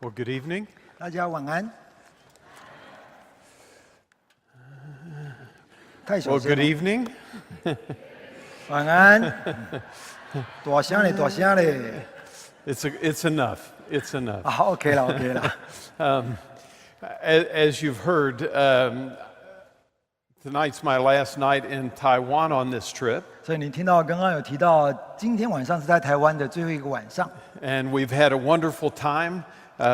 Well, good evening. 大家晚安。太小 Well, 声 good 了。 evening. 晚安。大声嘞，大声嘞。It's enough. It's enough. 好 ，OK 了，OK 了。As you've heard, tonight's my last night in Taiwan on this trip, 所以你听到刚刚有提到，今天晚上是在台湾的最后一个晚上。and we've had a wonderful time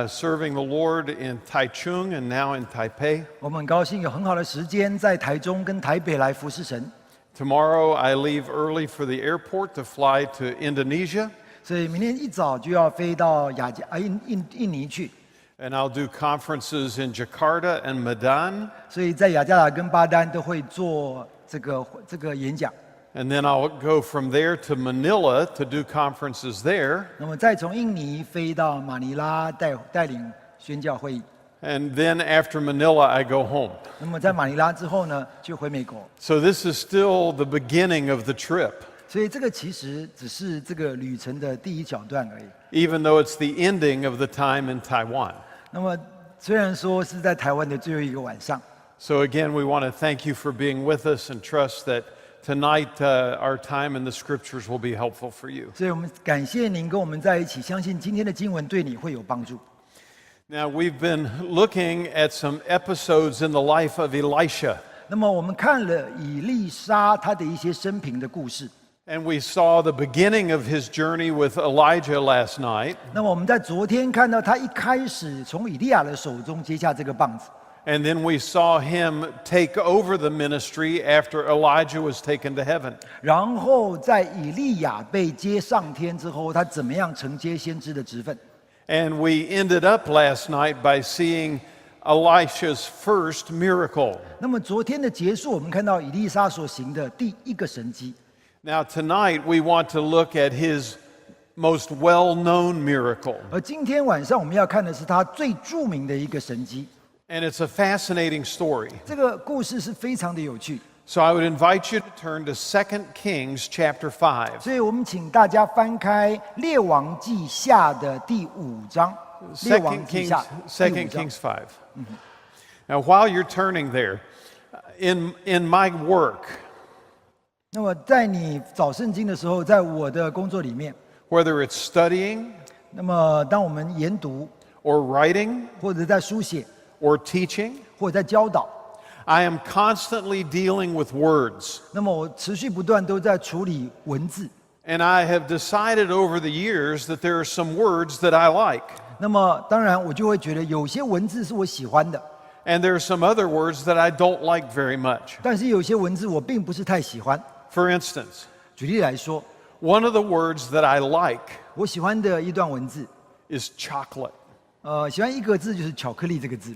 serving the Lord in Taichung and now in Taipei. 我们很高兴有很好的时间在台中跟台北来服侍神。Tomorrow, I leave early for the airport to fly to Indonesia, 所以明天一早就要飞到印尼去。and I'll do conferences in Jakarta and Medan, 所以在雅加达跟巴丹都会做这个演讲。 and then I'll go from there to Manila to do conferences there. 那么再从印尼飞到马尼拉带领宣教会议。 And then after Manila, I go home. 那么在马尼拉之后呢，就回美国。 So this is still the beginning of the trip, 所以这个其实只是这个旅程的第一小段而已。 even though it's the ending of the time in Taiwan. 那么虽然说是在台湾的最后一个晚上， So again, we want to thank you for being with us and trust that tonight our time in the scriptures will be helpful for you. 所以我们感谢您跟我们在一起，相信今天的经文对你会有帮助。 Now, we've been looking at some episodes in the life of Elisha, 那么我们看了以利沙他的一些生平的故事。 and we saw the beginning of his journey with Elijah last night, 那么我们在昨天看到他一开始从以利亚的手中接下这个棒子， and then we saw him take over the ministry after Elijah was taken to heaven. 然后在以利亚被接上天之后，他怎么样承接先知的职分？ And we ended up last night by seeing Elisha's first miracle. 那么昨天的结束，我们看到以利沙所行的第一个神迹。 Now, tonight we want to look at his most well-known miracle. 而今天晚上我们要看的是他最著名的一个神迹。 And it's a fascinating story. 这个故事是非常的有趣， So I would invite you to turn to 2 Kings chapter 5. 所以我们请大家翻开《列王记下》的第5章，《列王 2记下》第 Kings 5章。 5. Now, while you're turning there, in my work, 那么在你找圣经的时候，在我的工作里面， whether it's studying 那么当我们研读， or writing 或者在书写， or teaching, 或者在教导， I am constantly dealing with words. 那么我持续不断都在处理文字。 And I have decided over the years that there are some words that I like, 那么当然我就会觉得有些文字是我喜欢的， and there are some other words that I don't like very much. 但是有些文字我并不是太喜欢。 For instance, 举例来说， one of the words that I like 我喜欢的一段文字， is chocolate. 喜欢一个字就是巧克力这个字。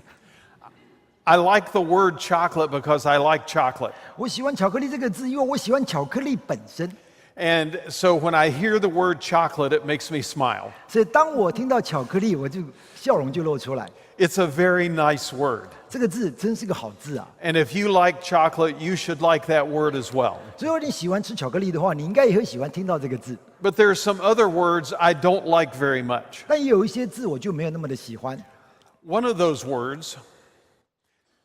I like the word chocolate because I like chocolate. 我喜欢巧克力这个字，因为我喜欢巧克力本身。 And so when I hear the word chocolate, it makes me smile. 所以当我听到巧克力，我就笑容就露出来。 It's a very nice word. 这个字真是个好字啊！ And if you like chocolate, you should like that word as well. 所以如果你喜欢吃巧克力的话，你应该也会喜欢听到这个字。 But there are some other words I don't like very much. 但也有一些字我就没有那么的喜欢。 One of those words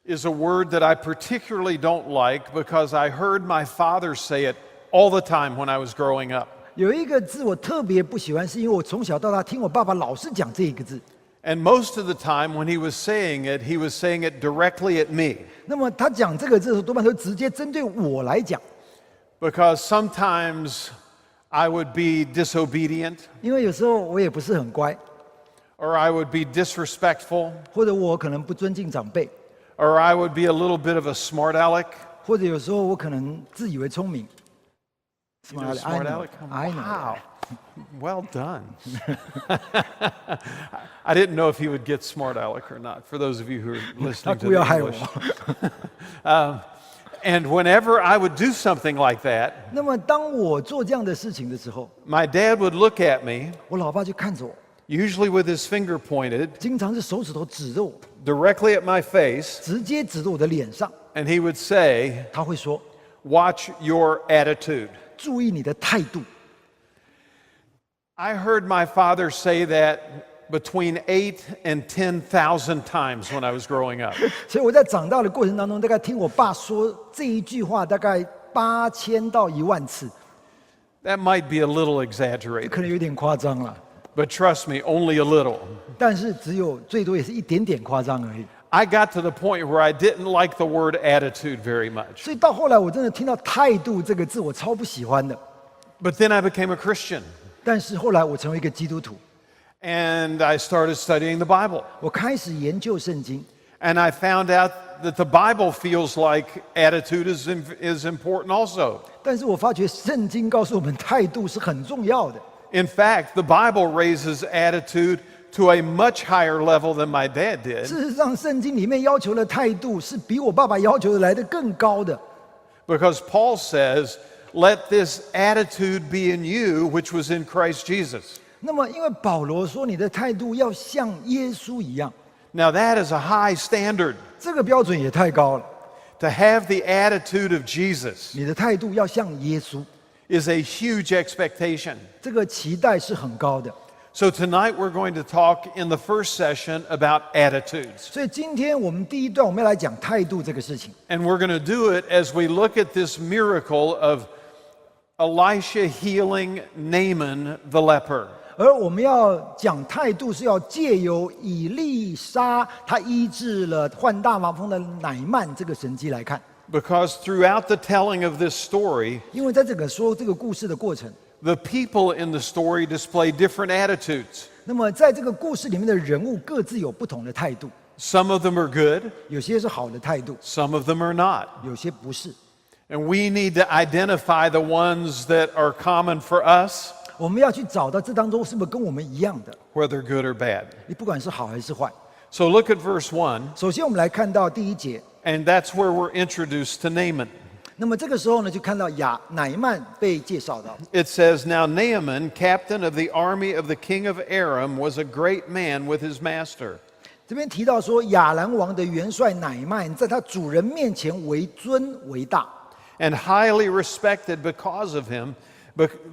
is a word that I particularly don't like because I heard my father say it all the time when I was growing up. 有一个字我特别不喜欢，是因为我从小到大听我爸爸老是讲这一个字。 And most of the time when he was saying it directly at me. 那么他讲这个字的时候，多半都直接针对我来讲， Because sometimes I would be disobedient, 因为有时候我也不是很乖， or I would be disrespectful, 或者我可能不尊敬长辈， or I would be a little bit of a smart aleck. 或者有时候我可能自以为聪明。 You know, smart aleck? I know. Wow. Well done. I didn't know if he would get smart aleck or not, for those of you who are 他 listening 故 to 意要 the 害我 English.。And whenever I would do something like that, 那么当我做这样的事情的时候， my dad would look at me, 我老爸就看着我， usually with his finger pointed, 经常是手指头指着我， directly at my face, 直接指着我的脸上， and he would say, 他会说 "Watch your attitude." 注意你的态度。 I heard my father say that between 8 and 10,000 times when I was growing up. 所以我在长大的过程当中，大概听我爸说这一句话大概8000到1万次， That might be a little exaggerated, 可能有点夸张了， but trust me, only a little. 但是最多也是一点点夸张而已。 I got to the point where I didn't like the word attitude very much. 所以到后来，我真的听到态度这个字，我超不喜欢的。 But then I became a Christian, 但是后来我成为一个基督徒， and I started studying the Bible. 我开始研究圣经， And I found out that the Bible feels like attitude is important also. 但是我发觉圣经告诉我们，态度是很重要的。 In fact, the Bible raises attitude to a much higher level than my dad did. 事实上，圣经里面要求的态度是比我爸爸要求的来得更高的。 Because Paul says, let this attitude be in you, which was in Christ Jesus. 那么，因为保罗说你的态度要像耶稣一样， Now that is a high standard. 这个标准也太高了。 To have the attitude of Jesus 你的态度要像耶稣， is a huge expectation. 这个期待是很高的。 So tonight we're going to talk in the first session about attitudes. 所以今天我们第一段我们要来讲态度这个事情。 And we're going to do it as we look at this miracle of Elisha healing Naaman the leper. 而我们要讲态度，是要借由以利沙他医治了患大麻风的乃曼这个神迹来看， Because throughout the telling of this story, 因为在这个说这个故事的过程， the people in the story display different attitudes. 那么在这个故事里面的人物各自有不同的态度， Some of them are good, 有些是好的态度， some of them are not. 有些不是。 And we need to identify the ones that are common for us, 我们要去找到这当中是不是跟我们一样的， whether good or bad. 你不管是好还是坏。 So look at verse 1, 首先我们来看到第一节， and that's where we're introduced to Naaman. 那么这个时候呢，就看到乃曼被介绍到。 It says, Now Naaman, captain of the army of the king of Aram, was a great man with his master. 这边提到说，亚兰王的元帅乃曼在他主人面前为尊为大， And highly respected because of him,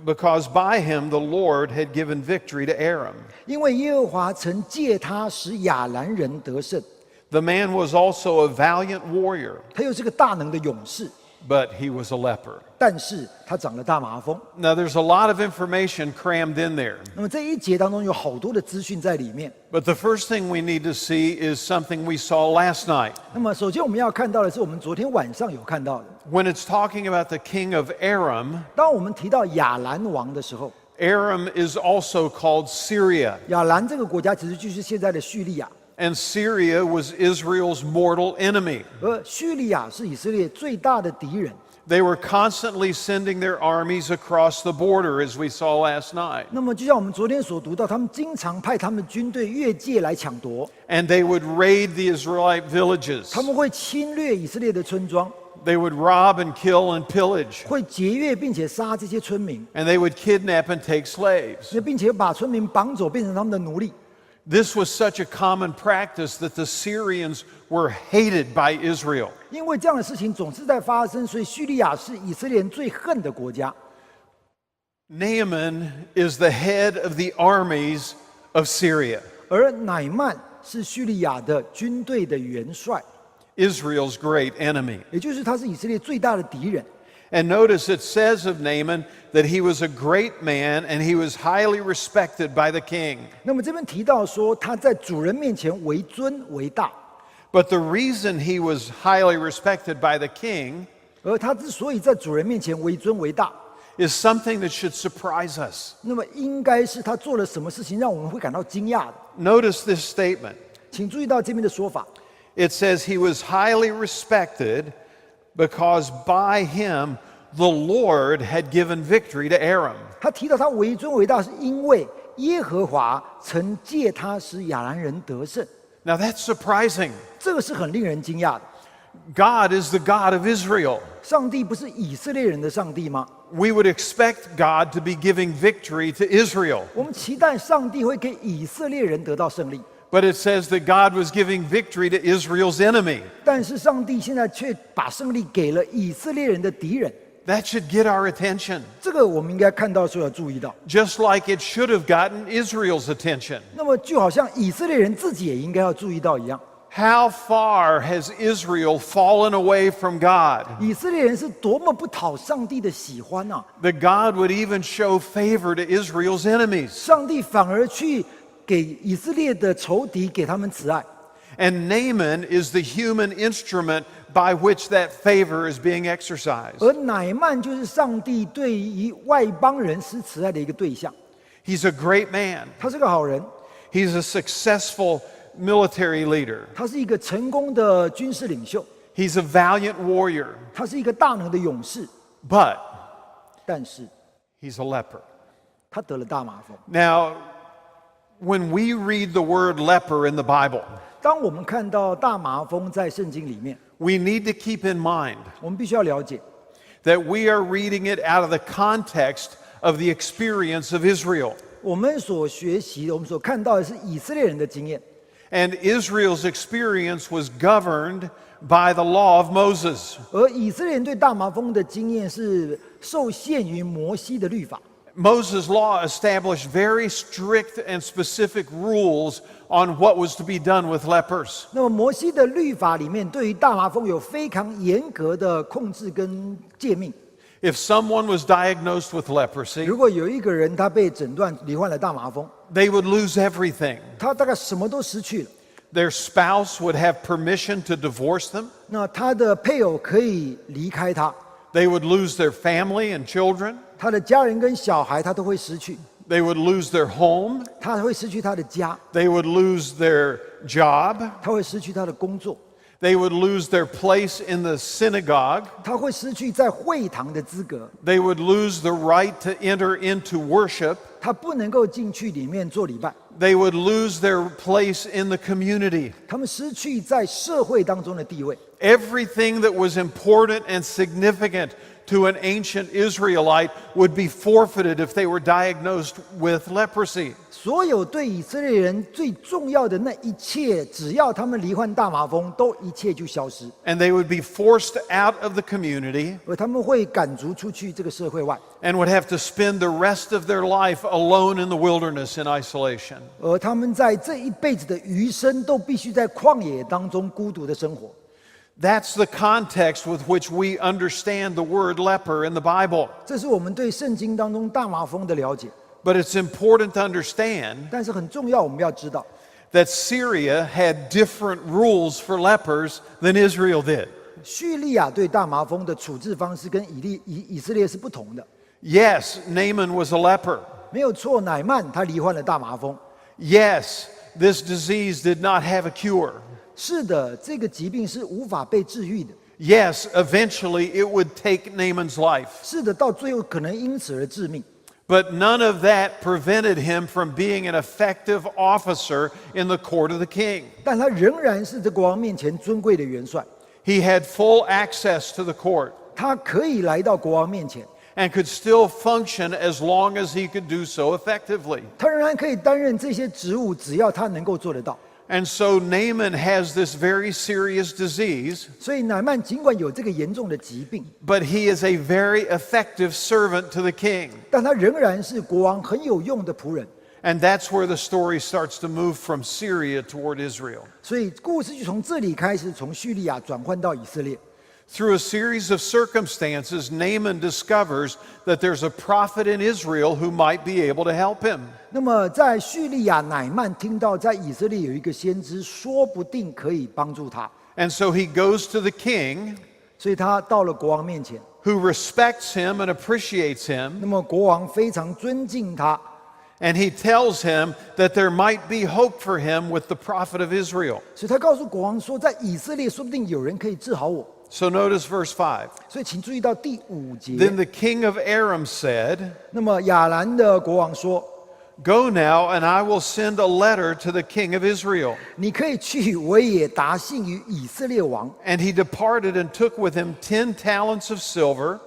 because by him the Lord had given victory to Aram. 因为耶和华曾借他使亚兰人得胜。 The man was also a valiant warrior, 他又是个大能的勇士， but he was a leper. 但是他长了大麻风。 Now there's a lot of information crammed in there. 那么这一节当中有好多的资讯在里面。 But the first thing we need to see is something we saw last night. 那么首先我们要看到的是我们昨天晚上有看到的。 When it's talking about the king of Aram, 当我们提到亚兰王的时候， Aram is also called Syria. 亚兰这个国家其实就是现在的叙利亚， And Syria was Israel's mortal enemy. 而叙利亚是以色列最大的敌人。 They were constantly sending their armies across the border, as we saw last night. 那么就像我们昨天所读到，他们经常派他们军队越界来抢夺， And they would raid the Israelite villages. 他们会侵略以色列的村庄， They would rob and kill and pillage. 会劫掠并且杀这些村民， And they would kidnap and take slaves. 并且把村民绑走，变成他们的奴隶。 This was such a common practice that the Syrians were hated by Israel. 因为这样的事情总是在发生，所以叙利亚是以色列人最恨的国家。 Naaman is the head of the armies of Syria, 而乃曼是叙利亚的军队的元帅， Israel's great enemy. 也就是他是以色列最大的敌人。 And notice it says of Naaman that he was a great man and he was highly respected by the king. 那么这边提到说，他在主人面前为尊为大， But the reason he was highly respected by the king 而他之所以在主人面前为尊为大， is something that should surprise us. 那么应该是他做了什么事情让我们会感到惊讶的。 Notice this statement. 请注意到这边的说法， It says he was highly respected because by him the Lord had given victory to Aram. 他提到他为尊为大，是因为耶和华曾借他使亚兰人得胜。 Now that's surprising. 这个是很令人惊讶的。 God is the God of Israel. 上帝不是以色列人的上帝吗？ We would expect God to be giving victory to Israel. 我们期待上帝会给以色列人得到胜利， But it says that God was giving victory to Israel's enemy. 但是上帝现在却把胜利给了以色列人的敌人。That should get our attention, 这个我们应该看到的时候要注意到。 just like it should have gotten Israel's attention. 那么就好像以色列人自己也应该要注意到一样， How far has Israel fallen away from God 以色列人是多么不讨上帝的喜欢啊！ that God would even show favor to Israel's enemies? 上帝反而去给以色列的仇敌给他们慈爱， And Naaman is the human instrument by which that favor is being exercised. 而乃曼就是上帝对于外邦人施慈爱的一个对象。 He's a great man. 他是个好人， He's a successful military leader. 他是一个成功的军事领袖， He's a valiant warrior. 他是一个大能的勇士， But 但是 he's a leper. 他得了大麻风。 Now, when we read the word leper in the Bible, 当我们看到大麻风在圣经里面， we need to keep in mind 我们必须要了解， that we are reading it out of the context of the experience of Israel. 我们所学习的、我们所看到的是以色列人的经验， And Israel's experience was governed by the law of Moses. 而以色列人对大麻风的经验是受限于摩西的律法。 Moses' law established very strict and specific rules on what was to be done with lepers. 那么摩西的律法里面，对于大麻风有非常严格的控制跟诫命。 If someone was diagnosed with leprosy, 如果有一个人他被诊断罹患了大麻风， they would lose everything. 他大概什么都失去了。 Their spouse would have permission to divorce them. 那他的配偶可以离开他， They would lose their family and children. 他的家人跟小孩他都会失去， They would lose their home. 他会失去他的家， They would lose their job. 他会失去他的工作， They would lose their place in the synagogue. 他会失去在会堂的资格， They would lose the right to enter into worship. 他不能够进去里面做礼拜， They would lose their place in the community. 他们失去在社会当中的地位。 Everything that was important and significant to an ancient Israelite would be forfeited if they were diagnosed with leprosy. 所有对以色列人最重要的那一切，只要他们罹患大麻风，都一切就消失， And they would be forced out of the community 而他们会赶逐出去这个社会外， and would have to spend the rest of their life alone in the wilderness in isolation. 而他们在这一辈子的余生都必须在旷野当中孤独的生活。 That's the context with which we understand the word leper in the Bible. 这是我们对圣经当中大麻风的了解， But it's important to understand 但是很重要，我们要知道， that Syria had different rules for lepers than Israel did. 叙利亚对大麻风的处置方式跟以色列是不同的。 Yes, Naaman was a leper. 没有错，乃曼他罹患了大麻风。 Yes, this disease did not have a cure. 是的，这个疾病是无法被治愈的。 Yes, eventually it would take Naaman's life. 是的，到最后可能因此而致命。 But none of that prevented him from being an effective officer in the court of the king. 但他仍然是这国王面前尊贵的元帅， He had full access to the court 他可以来到国王面前， and could still function as long as he could do so effectively. 他仍然可以担任这些职务，只要他能够做得到。 And so Naaman has this very serious disease, 所以乃曼尽管有这个严重的疾病， but he is a very effective servant to the king. 但他仍然是国王很有用的仆人。 And that's where the story starts to move from Syria toward Israel. 所以故事就从这里开始，从叙利亚转换到以色列。 Through a series of circumstances, Naaman discovers that there's a prophet in Israel who might be able to help him. 那么在叙利亚，乃曼听到在以色列有一个先知，说不定可以帮助他， And so he goes to the king, 所以他到了国王面前。 who respects him and appreciates him, 那么国王非常尊敬他， and he tells him that there might be hope for him with the prophet of Israel. 所以他告诉国王说，在以色列说不定有人可以治好我。 So notice verse 5. 所以请注意到第5节。 Then the king of Aram said, 那么亚兰的国王说 Go now, and I will send a letter to the king of Israel.：“ 你可以去，我也答信于以色列王。 And he departed and took with him 10 talents of silver,”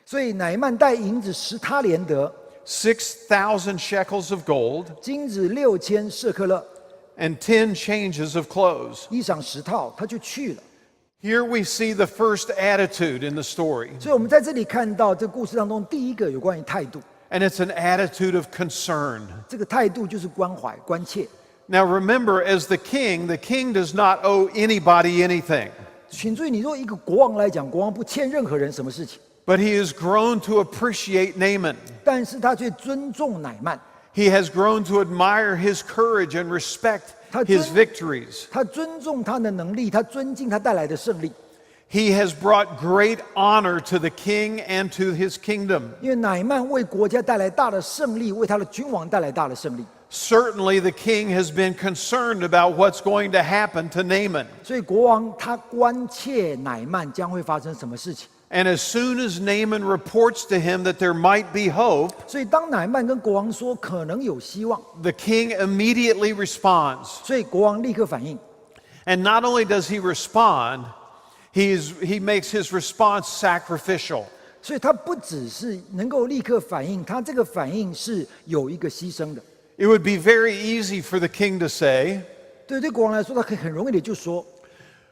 所以乃曼带银子10他连得， 6,000 shekels of gold, 金子6000舍克勒， and 10 changes of clothes. 衣裳10套，他就去了。Here we see the first attitude in the story, 所以我们在这里看到这个故事当中第一个有关于态度， and it's an attitude of concern. 这个态度就是关怀、关切。 Now remember, as the king does not owe anybody anything, 请注意，你若一个国王来讲，国王不欠任何人什么事情， but he has grown to appreciate Naaman. 但是他却尊重乃曼， He has grown to admire his courage and respect 他 his 尊 victories. 他尊重他的能力，他尊敬他带来的胜利。 He has brought great honor to the king and to his kingdom. 因为乃曼为国家带来大的胜利，为他的君王带来大的胜利， Certainly, the king has been concerned about what's going to happen to Naaman. 所以国王他关切乃曼将会发生什么事情。 And as soon as Naaman reports to him that there might be hope, 所以当乃曼跟国王说可能有希望， the king immediately responds. 所以国王立刻反应。 And not only does he respond, he makes his response sacrificial. 所以他不只是能够立刻反应，他这个反应是有一个牺牲的。 It would be very easy for the king to say, 对国王来说，他可以很容易的就说，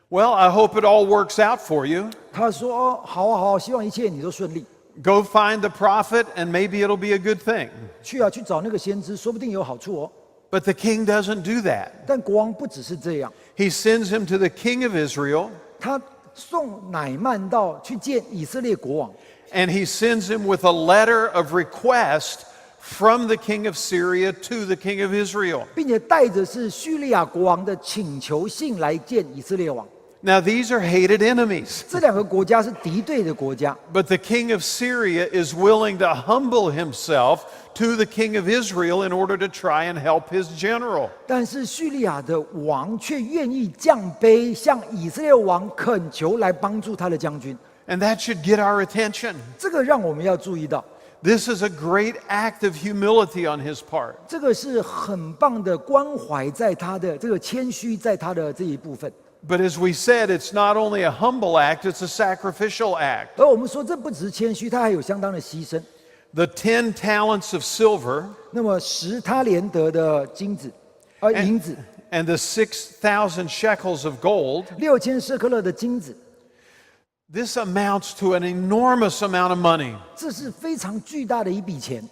Well, I hope it all works out for you. 他说哦，好啊好啊，希望一切你都顺利。 Go find the prophet, and maybe it'll be a good thing. 去啊，去找那个先知，说不定有好处哦。 But the king doesn't do that. 但国王不只是这样， He sends him to the king of Israel, 他送乃曼到去见以色列国王， and he sends him with a letter of request from the king of Syria to the king of Israel. 并且带着是叙利亚国王的请求信来见以色列王。 Now, these are hated enemies, 这两个国家是敌对的国家， but the king of Syria is willing to humble himself to the king of Israel in order to try and help his general. 但是叙利亚的王却愿意降卑，向以色列王恳求来帮助他的将军。 And that should get our attention. 这个让我们要注意到， This is a great act of humility on his part. 这个是很棒的关怀，在他的这个谦虚，在他的这一部分。 But as we said, it's not only a humble act, it's a sacrificial act. 而我们说，这不只是谦虚，他还有相当的牺牲。 The 10 talents of silver 那么10他连得的金子，银子 and the 6,000 shekels of gold, ，6000舍克勒的金子， this amounts to an enormous amount of money. 这是非常巨大的一笔钱。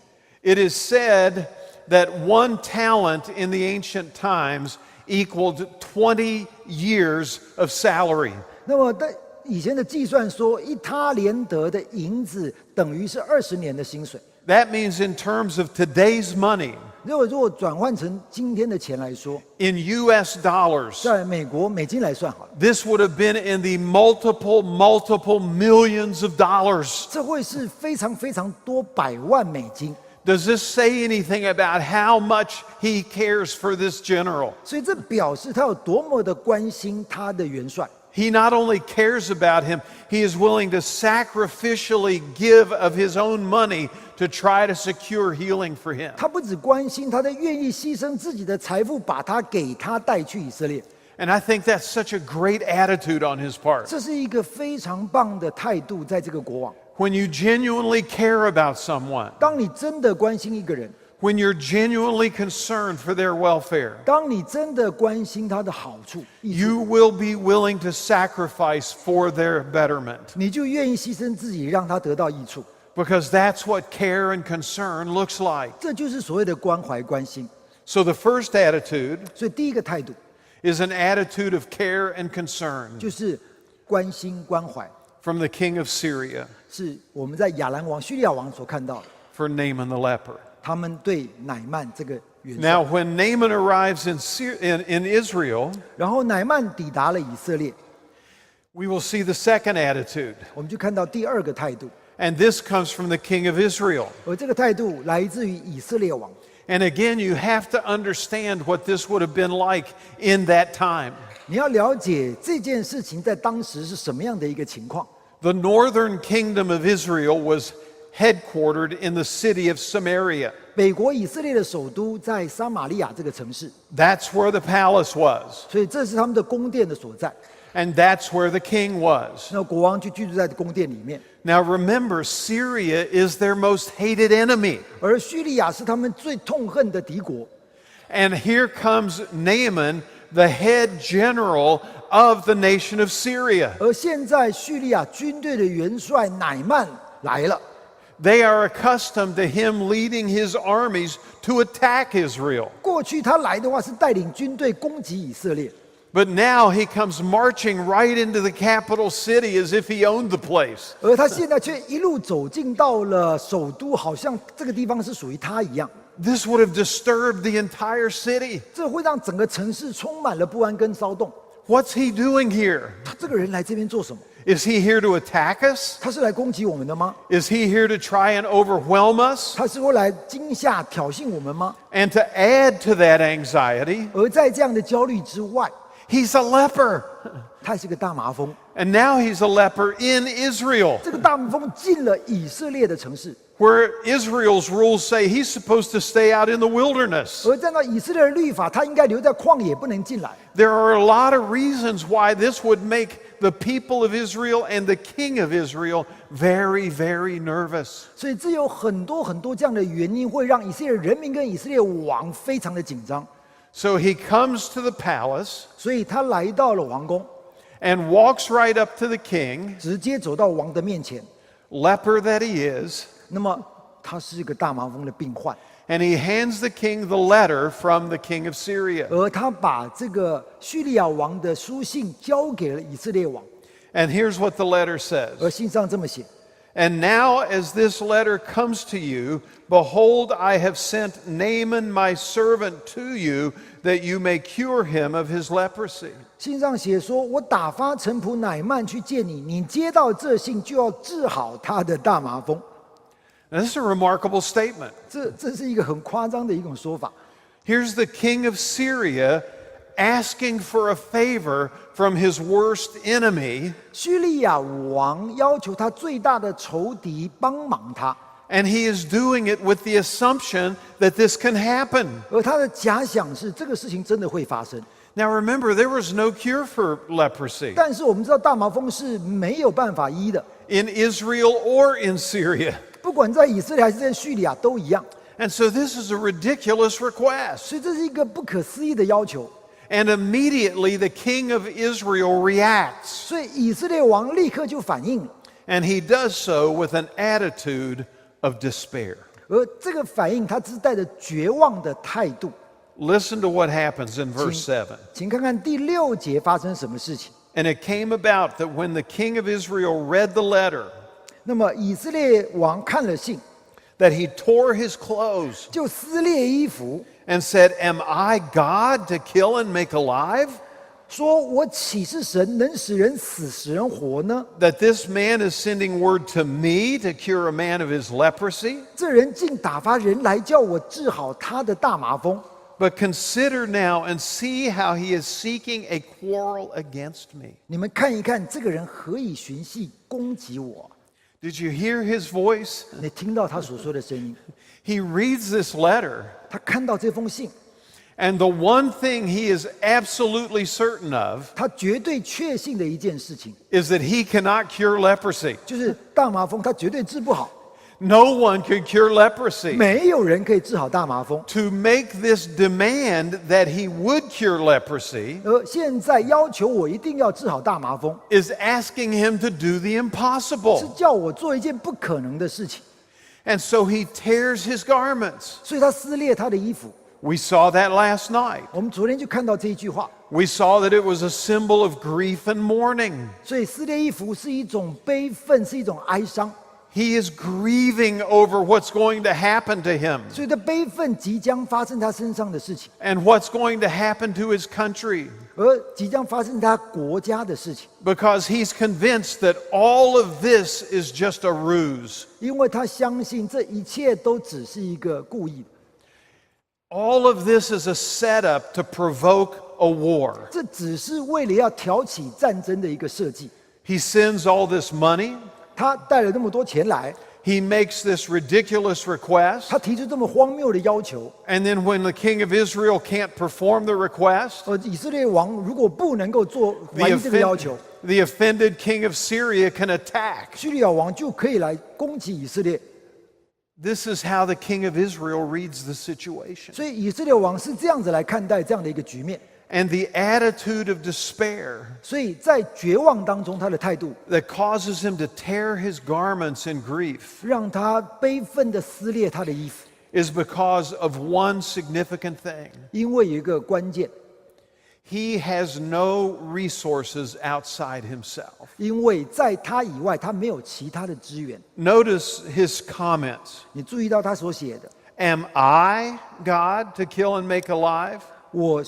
It is said that 1 talent in the ancient times equaled 20 years of salary. 那么在以前的计算说，1他连得的银子等于是20年的薪水。 That means in terms of today's money, 如果转换成今天的钱来说， in US dollars, 在美国美金来算好了， this would have been in the multiple millions of dollars. 这会是非常非常多100万美金。 Does this say anything about how much he cares for this general? 所以这表示他有多么的关心他的元帅。 He not only cares about him, he is willing to sacrificially give of his own money to try to secure healing for him. 他不只关心他，他愿意牺牲自己的财富，把他给他带去以色列。 And I think that's such a great attitude on his part. 这是一个非常棒的态度，在这个国王。 When you genuinely care about someone, 当你真的关心一个人， when you're genuinely concerned for their welfare, 当你真的关心他的好处、益处， you will be willing to sacrifice for their betterment. 你就愿意牺牲自己，让他得到益处。 Because that's what care and concern looks like. 这就是所谓的关怀、关心。 So the first attitude 所以第一个态度 is an attitude of care and concern 就是关心、关怀， from the king of Syria 是我们在亚兰王、叙利亚王所看到的。 for Naaman the leper. 他们对乃曼这个元 Now, 帅， when Naaman arrives in Israel, 然后乃曼抵达了以色列， we will see the second attitude. 我们就看到第二个态度， And this comes from the king of Israel. 而这个态度来自于以色列王。 And again, you have to understand what this would have been like in that time. 你要了解这件事情在当时是什么样的一个情况。 The northern kingdom of Israel was headquartered in the city of Samaria. 北国以色列的首都在撒玛利亚这个城市， That's where the palace was. 所以这是他们的宫殿的所在。 And that's where the king was. 那国王就居住在宫殿里面， Now remember, Syria is their most hated enemy. 而叙利亚是他们最痛恨的敌国。 And here comes Naaman, the head general of the nation of Syria. 而现在叙利亚军队的元帅乃曼来了， They are accustomed to him leading his armies to attack Israel. 过去他来的话是带领军队攻击以色列， But now he comes marching right into the capital city as if he owned the place. 而他现在却一路走进到了首都，好像这个地方是属于他一样。 This would have disturbed the entire city. 这会让整个城市充满了不安跟骚动。 What's he doing here? 他这个人来这边做什么？ Is he here to attack us? 他是来攻击我们的吗？ Is he here to try and overwhelm us? 他是会来惊吓挑衅我们吗？ And to add to that anxiety, 而在这样的焦虑之外， he's a leper. 他也是个大麻风。 And now he's a leper in Israel, 这个大麻风进了以色列的城市， where Israel's rules say he's supposed to stay out in the wilderness. 而按照以色列的律法，他应该留在旷野，不能进来。 There are a lot of reasons why this would make the people of Israel and the king of Israel very, very nervous. 所以这有很多这样的原因，会让以色列人民跟以色列王非常的紧张。 So he comes to the palace 所以他来到了王宫， and walks right up to the king, 直接走到王的面前。 leper that he is, 那么他是一个大麻风的病患， and he hands the king the letter from the king of Syria. 而他把这个叙利亚王的书信交给了以色列王， And here's what the letter 而 says. 信上这么写： And now, as this letter comes to you, behold, I have sent Naaman my servant to you, that you may cure him of his leprosy. 信上写说：“我打发臣仆乃曼去见你，你接到这信就要治好他的大麻风。” Now, this is a remarkable statement. 这是一个很夸张的一种说法。 Here's the king of Syria asking for a favor from his worst enemy, 叙利亚王要求他最大的仇敌帮忙他， and he is doing it with the assumption that this can happen. 而他的假想是这个事情真的会发生。 Now, remember, there was no cure for leprosy 但是我们知道大麻风是没有办法医的， in Israel or in Syria. 不管在以色列还是在叙利亚都一样。 And so this is a ridiculous request. 所以这是一个不可思议的要求。 And immediately the king of Israel reacts, 所以以色列王立刻就反应了， and he does so with an attitude of despair. 而这个反应他是带着绝望的态度。 Listen to what happens in verse 7. 请看看第6节发生什么事情。 And it came about that when the king of Israel read the letter, 那么以色列王看了信， that he tore his clothes 就撕裂衣服， and said, Am I God to kill and make alive? 说：“我岂是神，能使人死，使人活呢？ That this man is sending word to me to cure a man of his leprosy? 这人竟打发人来叫我治好他的大麻风。 But consider now and see how he is seeking a quarrel against me. 你们看一看，这个人何以寻隙攻击我？” Did you hear his voice? 你听到他所说的声音， He reads this letter, 他看到这封信， and the one thing he is absolutely certain of 他绝对确信的一件事情， is that he cannot cure leprosy. 就是大麻风他绝对治不好， No one could cure leprosy. 没有人可以治好大麻风。 To make this demand that he would cure leprosy 而现在要求我一定要治好大麻风， is asking him to do the 是 impossible. 叫我做一件不可能的事情， And so he tears his garments. 所以他撕裂他的衣服。 We saw that last night. 我们昨天就看到这一句话， We saw that it was a symbol of grief and mourning. 所以撕裂衣服是一种悲愤，是一种哀伤， He is grieving over what's going to happen to him 所以的悲愤即将发生他身上的事情， and what's going to happen to his country, 而即将发生他国家的事情， because he's convinced that all of this is just a ruse. 因为他相信这一切都只是一个故意的。 All of this is a setup to provoke a war. 这只是为了要挑起战争的一个设计。 He sends all this money. 他带了那么多钱来， He makes this ridiculous request. 他提出这么荒谬的要求， And then when the king of Israel can't perform the request, 以色列王如果不能够the 完成这个要求， offended king of Syria can attack. 叙利亚王就可以来攻击以色列。 This is how the king of Israel reads the situation. 所以以色列王是这样子来看待这样的一个局面。and the attitude of despair 所以在绝望当中，他的态度 that causes him to tear his garments in grief 让他悲愤地撕裂他的衣服， is because of one significant thing. 因为有一个关键， He has no resources outside himself. 因为在他以外，他没有其他的资源。 Notice his comments. 你注意到他所写的， Am I God to kill and make alive? 我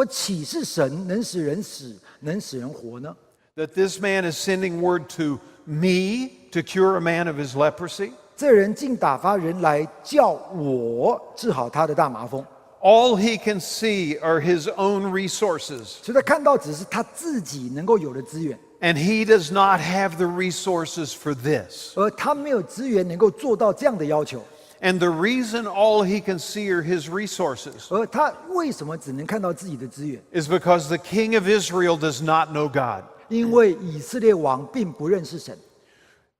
岂是神，能使人死，能使人活呢？ That this man is sending word to me to cure a man of his leprosy? 这人竟打发人来叫我治好他的大麻风， All he can see are his own resources, 所以他看到只是他自己能够有的资源， and he does not have the resources for this. 而他没有资源能够做到这样的要求。 And the reason all he can see are his resources 而他为什么只能看到自己的资源？ is because the king of Israel does not know God. 因为以色列王并不认识神。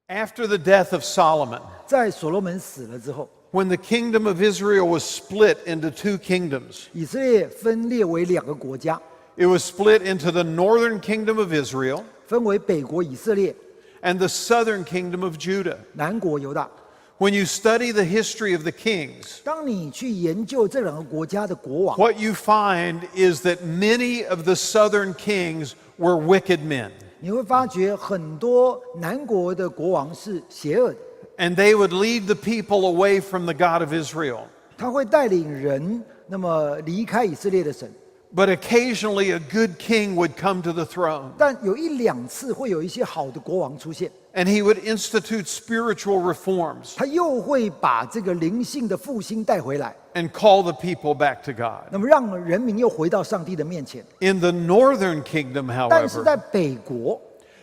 After the death of Solomon, 在所罗门死了之后， when the kingdom of Israel was split into two kingdoms, 以色列分裂为两个国家， it was split into the northern kingdom of Israel 分为北国以色列、 and the southern kingdom of Judah. 南国犹大。 When you study the history of the kings, 当你去研究这两个国家的国王， what you find is that many of the southern kings were wicked men, 你会发觉很多南国的国王是邪恶的， and they would lead the people away from the God of Israel. 他会带领人那么离开以色列的神。 But occasionally a good king would come to the throne, 但有一两次会有一些好的国王出现， and he would institute spiritual reforms 他又会把这个灵性的复兴带回来， and call the people back to God. 那么让人民又回到上帝的面前。 In the northern kingdom, 但是在 however, 北国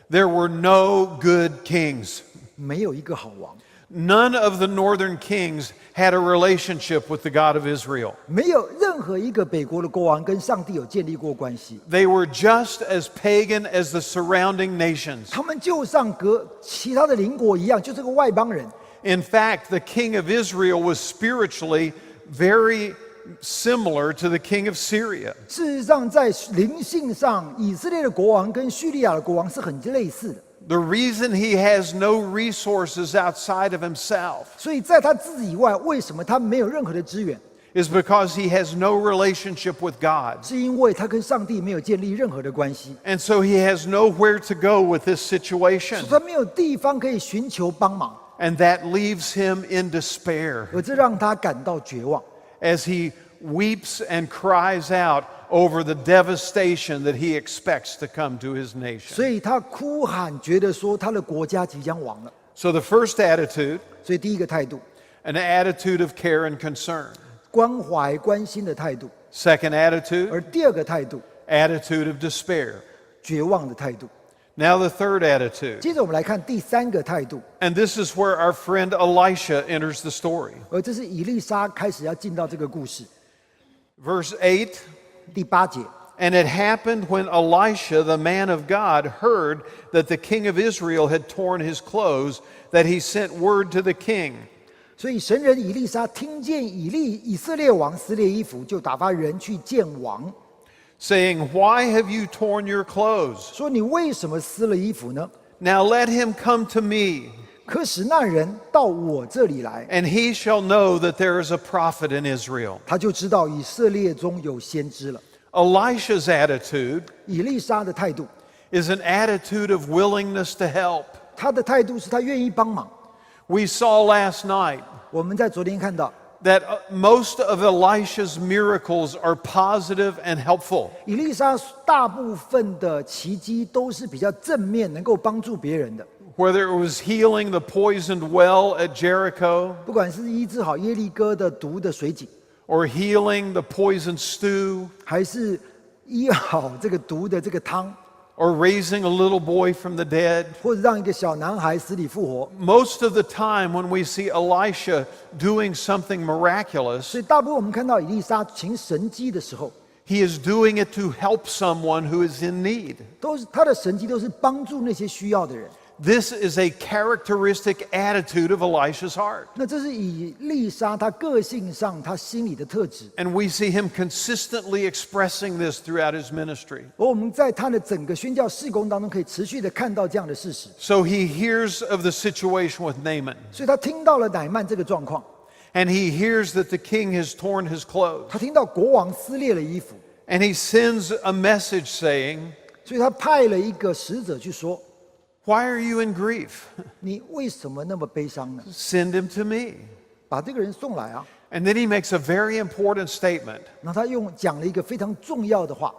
there were no good kings. 没有一个好王， None of the northern kings had a relationship with the God of Israel. 没有任何一个北国的国王跟上帝有建立过关系。 They were just as pagan as the surrounding nations. 他们就像其他的邻国一样，就是个外邦人。 In fact, the king of Israel was spiritually very similar to the king of Syria. 事实上，在灵性上，以色列的国王跟叙利亚的国王是很类似的。 The reason he has no resources outside of himself 所以在他自己以外，为什么他没有任何的资源？ is because he has no relationship with God. 是因为他跟上帝没有建立任何的关系， And so he has nowhere to go with this 所 situation. 以他没有地方可以寻求帮忙， And that leaves him in despair 而这让他感到绝望。 as he weeps and cries out over the devastation that he expects to come to his 所 nation. 以他哭喊，觉得说他的国家即将亡了。 So the first attitude, 所以第一个态度， an attitude of care and concern. 关怀、关心的态度； Second attitude, 而第二个态度， attitude of despair. 绝望的态度。 Now the third attitude. 接着我们来看第三个态度， And this is where our friend Elisha enters the story. 而这是以利沙开始要进到这个故事。 Verse 8, 第8节， and it happened when Elisha, the man of God, heard that the king of Israel had torn his clothes, that he sent word to the king. 所以神人以利沙听见以色列王撕裂衣服，就打发人去见王， saying, Why have you torn your clothes? 说你为什么撕了衣服呢？ Now let him come to me, 可使那人到我这里来， and he shall know that there is a prophet in Israel. 他就知道以色列中有先知了。 Elisha's attitude 以利沙的态度， is an attitude of willingness to help. 他的态度是他愿意帮忙。 We saw last night 我们在昨天看到， that most of Elisha's miracles are positive and helpful. 以利沙大部分的奇迹都是比较正面，能够帮助别人的。 Whether it was healing the poisoned well at Jericho, 不管是医治好耶利哥的毒的水井， or healing the poisoned stew, 还是医好这个毒的这个汤， or raising a little boy from the dead. 或者让一个小男孩死里复活。 Most of the time when we see Elisha doing something miraculous, 所以大部分我们看到以利沙行神迹的时候， he is doing it to help someone who is in need. 都是他的神迹都是帮助那些需要的人。This is a characteristic attitude of Elisha's heart. 那这是以利沙他个性上他心里的特质。And we see him consistently expressing this throughout his ministry. 而我们在他的整个宣教事工当中，可以持续的看到这样的事实。So he hears of the situation with Naaman. 所以他听到了乃曼这个状况， And he hears that the king has torn his clothes. 他听到国王撕裂了衣服， And he sends a message saying, 所以他派了一个使者去说 Why are you in grief? 你为什么那么悲伤呢？ Send him to me. 把这个人送来啊！ And then he makes a very important statement. 然后他讲了一个非常重要的话，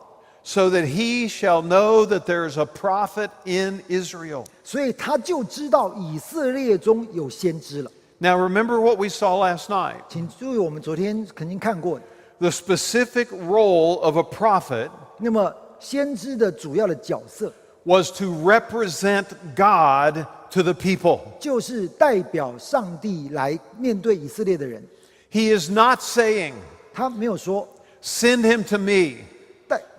So that he shall know that there is a prophet in Israel. 所以他就知道以色列中有先知了。 Now remember what we saw last night. 请注意，我们昨天肯定看过的。 The specific role of a prophet 那么先知的主要的角色 was to represent God to the people. 就是代表上帝来面对以色列的人。 He is not saying, 他没有说 Send him to me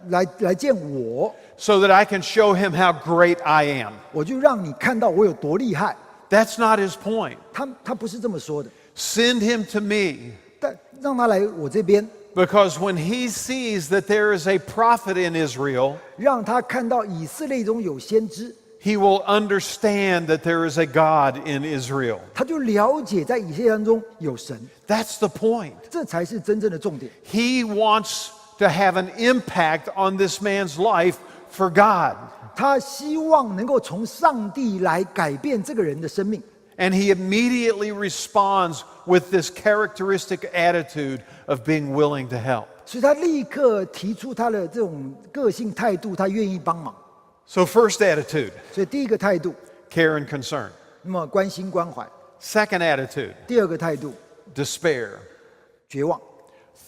来见我， so that I can show him how great I am. 我就让你看到我有多厉害。 That's not his point. 他不是这么说的， Send him to me 但让他来我这边， because when he sees that there is a prophet in Israel, 让他看到以色列中有先知， he will understand that there is a God in Israel. 他就了解在以色列当中有神， That's the point. 这才是真正的重点。 He wants to have an impact on this man's life for God. 他希望能够从上帝来改变这个人的生命， And he immediately responds with this characteristic attitude of being willing to help. 所以他立刻提出他的这种个性态度，他愿意帮忙。 So first attitude, 所以第一个态度， care and concern. 那么关心关怀； Second attitude, 第二个态度， despair. 绝望；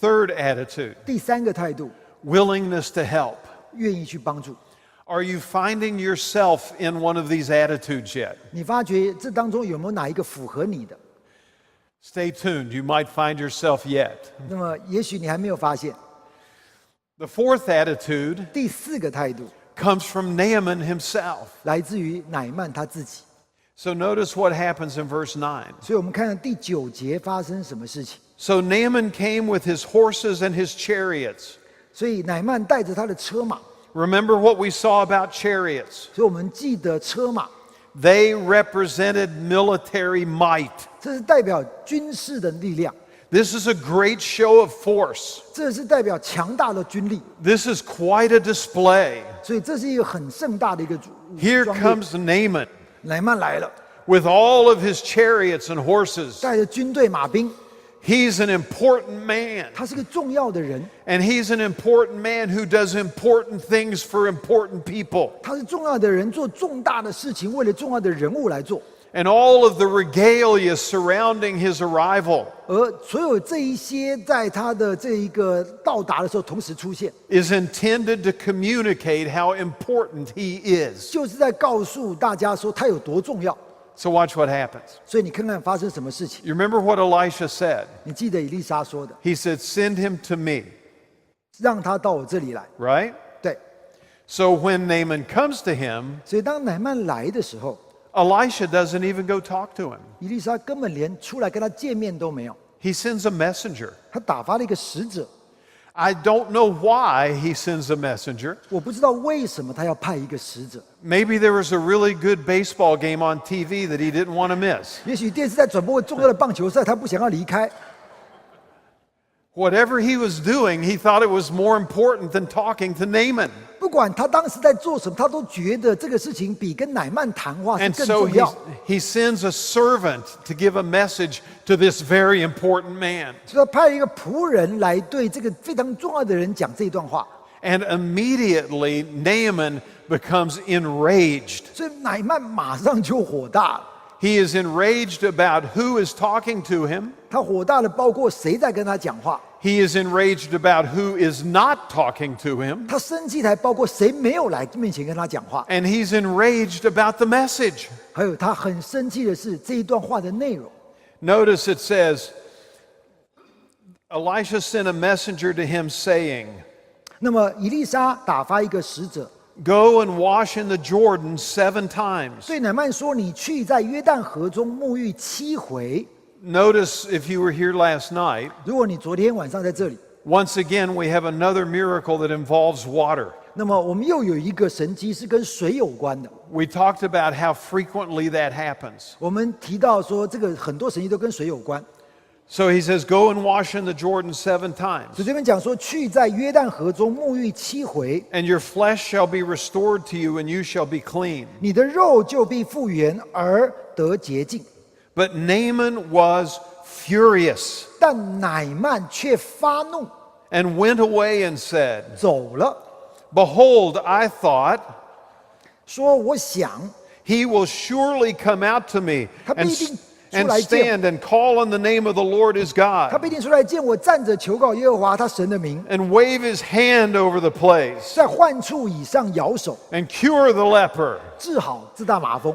Third attitude, 第三个态度， willingness to help. 愿意去帮助。 Are you finding yourself in one of these attitudes yet? 你发觉这当中有没有哪一个符合你的？ Stay tuned. You might find yourself yet. 那么也许你还没有发现。 The fourth attitude 第四个态度 comes from Naaman himself. 来自于乃曼他自己。 So notice what happens in verse 9. 所以我们看看第9节发生什么事情。 So Naaman came with his horses and his chariots. 所以乃曼带着他的车马， Remember what we saw about chariots. 所以我们记得车马， They represented military might. 这是代表军事的力量， This is a great show of force. 这是代表强大的军力， This is quite a display. 所以这是一个很盛大的一个 Here 装备。 comes Naaman 乃曼来了， with all of his chariots and horses. 带着军队马兵， He's an important man. 他是个重要的人， And he's an important man who does important things for important people. 他是重要的人，做重大的事情，为了重要的人物来做。 And all of the regalia surrounding his arrival 而所有这一些在他的这一个到达的时候同时出现， is intended to communicate how important he is. 就是在告诉大家说他有多重要。 So watch what happens. 所以你看看发生什么事情。 You remember what Elisha said? 你记得以利沙说的， He said, Send him to me, 让他到我这里来。 right? 对， So when Naaman comes to him, 所以当乃曼来的时候， Elisha doesn't even go talk to him. 以利沙根本连出来跟他见面都没有， He sends a messenger. 他打发了一个使者。 I don't know why he sends a messenger. 我不知道为什么他要派一个使者。 Maybe there was a really good baseball game on TV that he didn't want to miss. 也许电视在转播重要的棒球赛，他不想要离开。 Whatever he was doing, he thought it was more important than talking to Naaman. 不管他当时在做什么，他都觉得这个事情比跟乃曼谈话是 And 更 so 重要。 he sends a servant to give a message to this very important man. 所以他派一个仆人来对这个非常重要的人讲这一段话。 And immediately Naaman becomes enraged. 所以乃曼马上就火大了。 He is enraged about who is talking to him. 他火大的包括谁在跟他讲话， He is enraged about who is not talking to him. 他生气的还包括谁没有来面前跟他讲话， And he's enraged about the message. 还有他很生气的是这一段话的内容。 Notice it says, Elisha sent a messenger to him saying, 那么以利沙打发一个使者 Go and wash in the Jordan 7 times. 对乃曼说：“你去在约旦河中沐浴7回。” Notice if you were here last night, 如果你昨天晚上在这里， once again we have another miracle that involves water. 那么我们又有一个神迹是跟水有关的。 We talked about how frequently that happens. 我们提到说，这个很多神迹都跟水有关。 So he says, Go and wash in the Jordan 7 times, 所以这边讲说，去在约旦河中沐浴7回， and your flesh shall be restored to you, and you shall be clean. 你的肉就必复原而得洁净。 But Naaman was furious 但乃曼却发怒， and went away and said, 走了， Behold, I thought, 说：“我想 he will surely come out to me 他必 and, 定 and 出来见， stand and call on the name of the Lord his 他 God, 必定出来见我，站着求告耶和华他神的名， and wave his hand over the place, 在患处以上摇手， and cure the leper. 治好自大麻风。”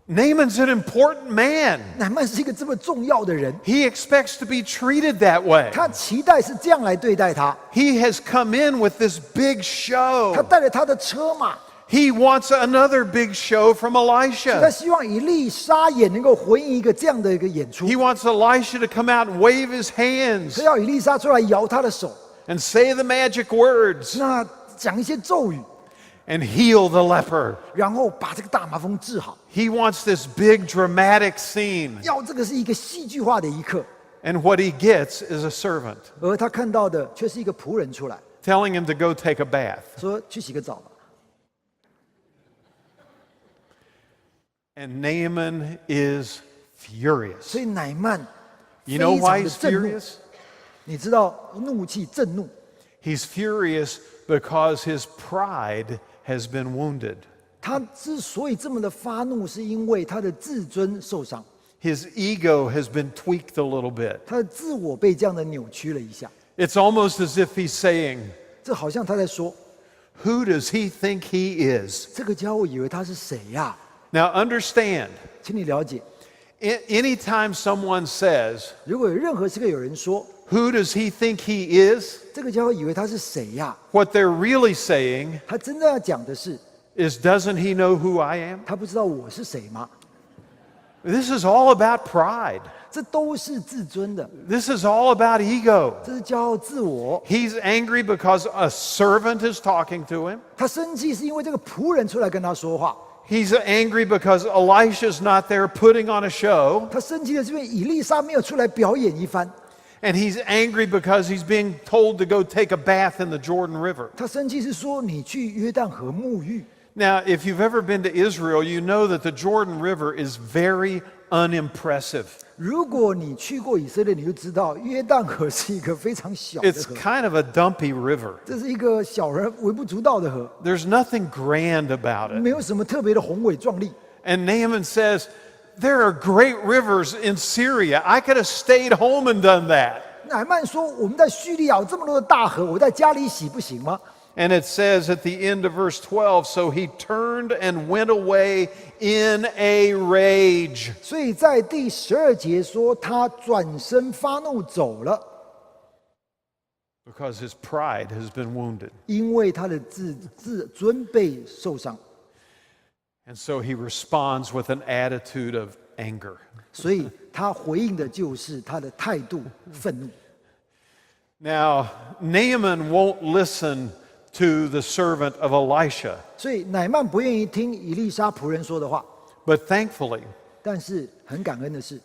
Naaman's an important man. 乃曼是一个这么重要的人， He expects to be treated that way. 他期待是这样来对待他。 He has come in with this big 他 show. 带着他的车马， He wants another big show from 他 Elisha. 希望以利沙也能够回应一个这样的一个演出。 He wants Elisha to come out and wave his 他 hands 要以利沙出来摇他的手， and say the magic words 那讲一些咒语， and heal the leper. 然后把这个大麻风治好。 He wants this big dramatic scene. 要这个是一个戏剧化的一刻， And what he gets is a servant 而他看到的却是一个仆人出来 telling him to go take a bath. 说：“去洗个澡吧。” And Naaman is furious. 所以乃曼 You 非 know 常 why 的 he's 震怒。 furious? 你知道怒气震怒， He's furious because his pride has been wounded. 他之所以这么的发怒，是因为他的自尊受伤， His ego has been tweaked a little bit. 他的自我被这样的扭曲了一下。 It's almost as if he's saying, 这好像他在说 Who does he think he is?：“ 这个家伙以为他是谁呀、 Now understand, 请你了解， anytime someone says, 如果有任何时刻有人说 Who does he think he is? 这个家伙以为他是谁呀、 What they're really saying 他真的要讲的是， is, Doesn't he know who I am? 他不知道我是谁吗？ This is all about pride. 这都是自尊的， This is all about ego. 这是骄傲自我。 He's angry because a servant is talking to him. 他生气是因为这个仆人出来跟他说话， He's angry because Elisha's not there putting on a show. 他生气的是因为以利沙没有出来表演一番， And he's angry because he's being told to go take a bath in the Jordan River. 他生气是说你去约旦河沐浴。 Now, if you've ever been to Israel, you know that the Jordan River is very unimpressive. 如果你去过以色列，你就知道约旦河是一个非常小的 It's 河， kind of a dumpy river. 这是一个小人微不足道的河， There's nothing grand about it. 没有什么特别的宏伟壮丽。 And Naaman says, There are great rivers in Syria. I could have stayed home and done that. 乃曼说：“我们在叙利亚有这么多的大河，我在家里洗不行吗？” And it says at the end of verse 12, So he turned and went away in a rage. 所以在第12节说，他转身发怒走了， Because his pride has been wounded. 因为他的自尊被受伤， And so he responds with an attitude of anger. 所以他回应的就是他的态度愤怒。 Now, Naaman won't listen to the servant of Elisha, 所以乃曼不愿意听以利沙仆人说的话， but thankfully, 但是很感恩的是，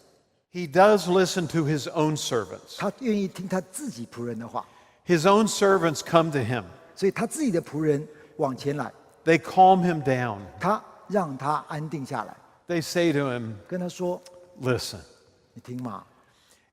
he does listen to his own servants. 他愿意听他自己仆人的话， His own servants come to him. 所以他自己的仆人往前来， They calm him down. 他让他安定下来， They say to him, 跟他说 Listen, 你听嘛，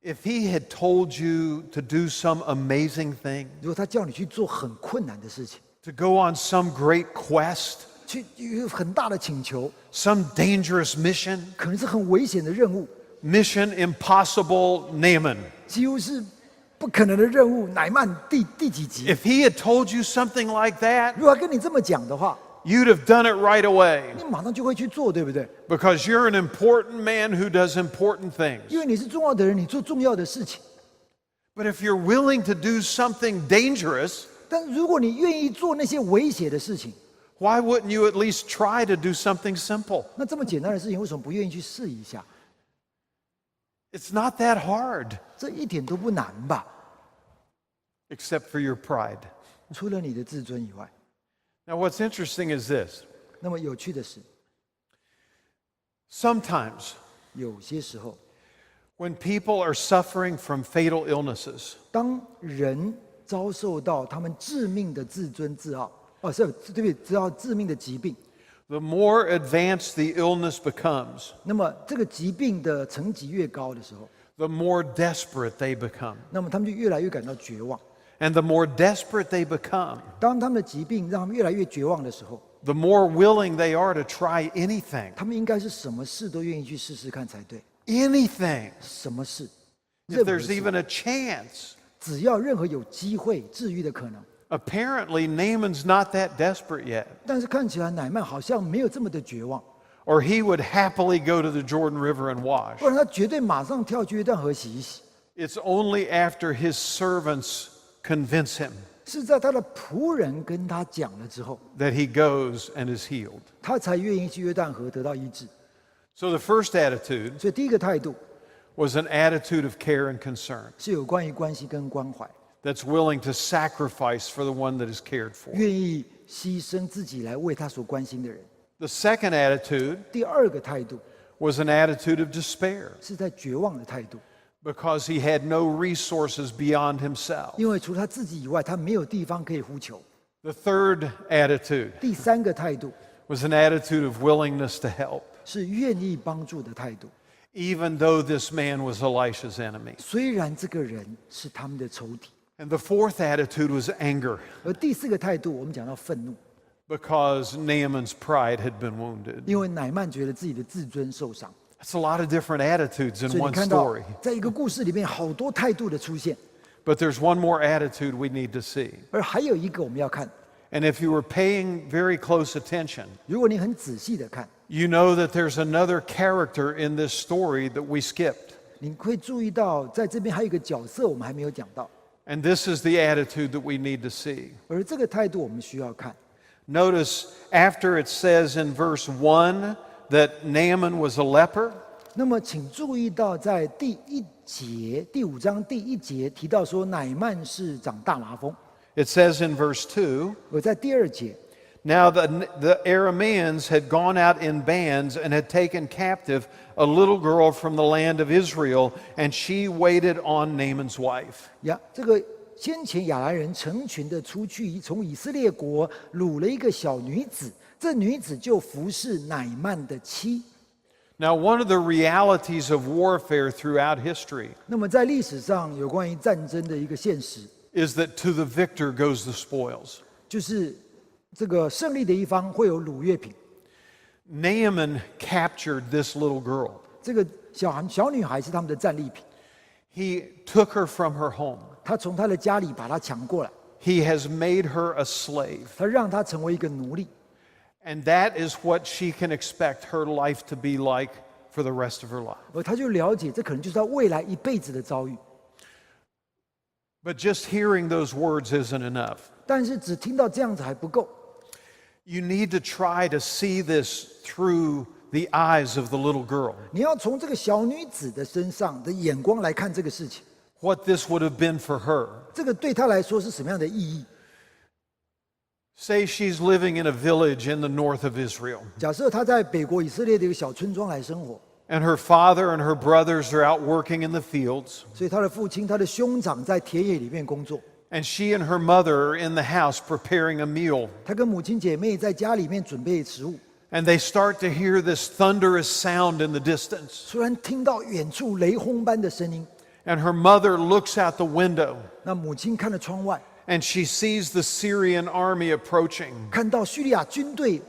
if he had told you to do some amazing thing, 如果他叫你去做很困难的事情， to go on some great quest, 去有很大的请求， some dangerous mission, 可能是很危险的任务， mission impossible Naaman, 几乎是不可能的任务。乃曼第几集？ if he had told you something like that, 如果他跟你这么讲的话， you'd have done it right away 你马上就会去做，对不对？ because you're an important man who does important things. 因为你是重要的人，你做重要的事情。 But if you're willing to do something dangerous, 但如果你愿意做那些危险的事情， Why wouldn't you at least try to do something simple? 那这么简单的事情，为什么不愿意去试一下？ It's not that hard, 这一点都不难吧？ except for your pride. 除了你的自尊以外， Now, what's interesting is this. 那么有趣的是， Sometimes, 有些时候， when people are suffering from fatal illnesses, 当人遭受到他们致命的自尊自傲，对不起，致命的疾病， the more advanced the illness becomes, 那么这个疾病的层级越高的时候， the more desperate they become. 那么他们就越来越感到绝望。 And the more desperate they become, 当他们的疾病让他们越来越绝望的时候， the more willing they are to try anything. 他们应该是什么事都愿意去试试看才对。 Anything. 什么事？ If 任何 there's 事， even a chance. 只要任何有机会治愈的可能。 Apparently, Naaman's not that desperate yet. 但是看起来乃曼好像没有这么的绝望， Or he would happily go to the Jordan River and wash. 不然他绝对马上跳去约旦河洗一洗。 It's only after his servants convince him 是在他的仆人跟他讲了之后， that he goes and is healed. 他才愿意去约旦河得到医治。 So the first attitude 所以第一个态度 was an attitude of care and concern 是有关于关心跟关怀， that's willing to sacrifice for the one that is cared for. 愿意牺牲自己来为他所关心的人。 The second attitude 第二个态度 was an attitude of despair 是在绝望的态度， because he had no resources beyond himself. 因为除他自己以外，他没有地方可以呼求。 The third attitude 第三个态度 was an attitude of willingness to help, 是愿意帮助的态度， even though this man was Elisha's enemy. 虽然这个人是他们的仇敌。 And the fourth attitude was anger 而第四个态度，我们讲到愤怒， because Naaman's pride had been wounded. 因为乃曼觉得自己的自尊受伤。 That's a lot of different attitudes in 所以你 one 看到 story. 在一个故事里面，好多态度的出现， But there's one more attitude we need to see. 而还有一个我们要看。 And if you were paying very close attention, 如果你很仔细的看， you know that there's another character in this story that we skipped. 你会注意到，在这边还有一个角色我们还没有讲到， And this is the attitude that we need to see. 而这个态度我们需要看。 Notice after it says in verse 1 that Naaman was a leper, 那么，请注意到，在第5章第1节提到说，乃曼是长大麻风。 it says in verse 2, 而在第2节， now the Arameans had gone out in bands and had taken captive a little girl from the land of Israel, and she waited on Naaman's wife. 这个先前亚兰人成群的出去，从以色列国掳了一个小女子，这女子就服侍乃曼的妻。 Now, one of the realities of warfare throughout history 那么在历史上有关于战争的一个现实， is that to the victor goes the spoils. 就是这个胜利的一方会有掳掠品。 Naaman captured this little girl. 这个小女孩是他们的战利品， He took her from her home. 他从她的家里把她抢过来， He has made her a slave. 他让她成为一个奴隶。 And that is what she can expect her life to be like for the rest of her life. 而他就了解，这可能就是他未来一辈子的遭遇。 But just hearing those words isn't enough. 但是只听到这样子还不够， You need to try to see this through the eyes of the little girl. 你要从这个小女子的身上的眼光来看这个事情， What this would have been for her. 这个对她来说是什么样的意义？ Say she's living in a village in the north of Israel, 假设她在北国以色列的一个小村庄来生活， and her father and her brothers are out working in the fields, 所以她的父亲、她的兄长在田野里面工作， and she and her mother are in the house preparing a meal. 她跟母亲姐妹在家里面准备食物， And they start to hear this thunderous sound in the distance. 突然听到远处雷轰般的声音， And her mother looks out the window, 那母亲看了窗外， and she sees the Syrian army approaching. 看到叙利亚军队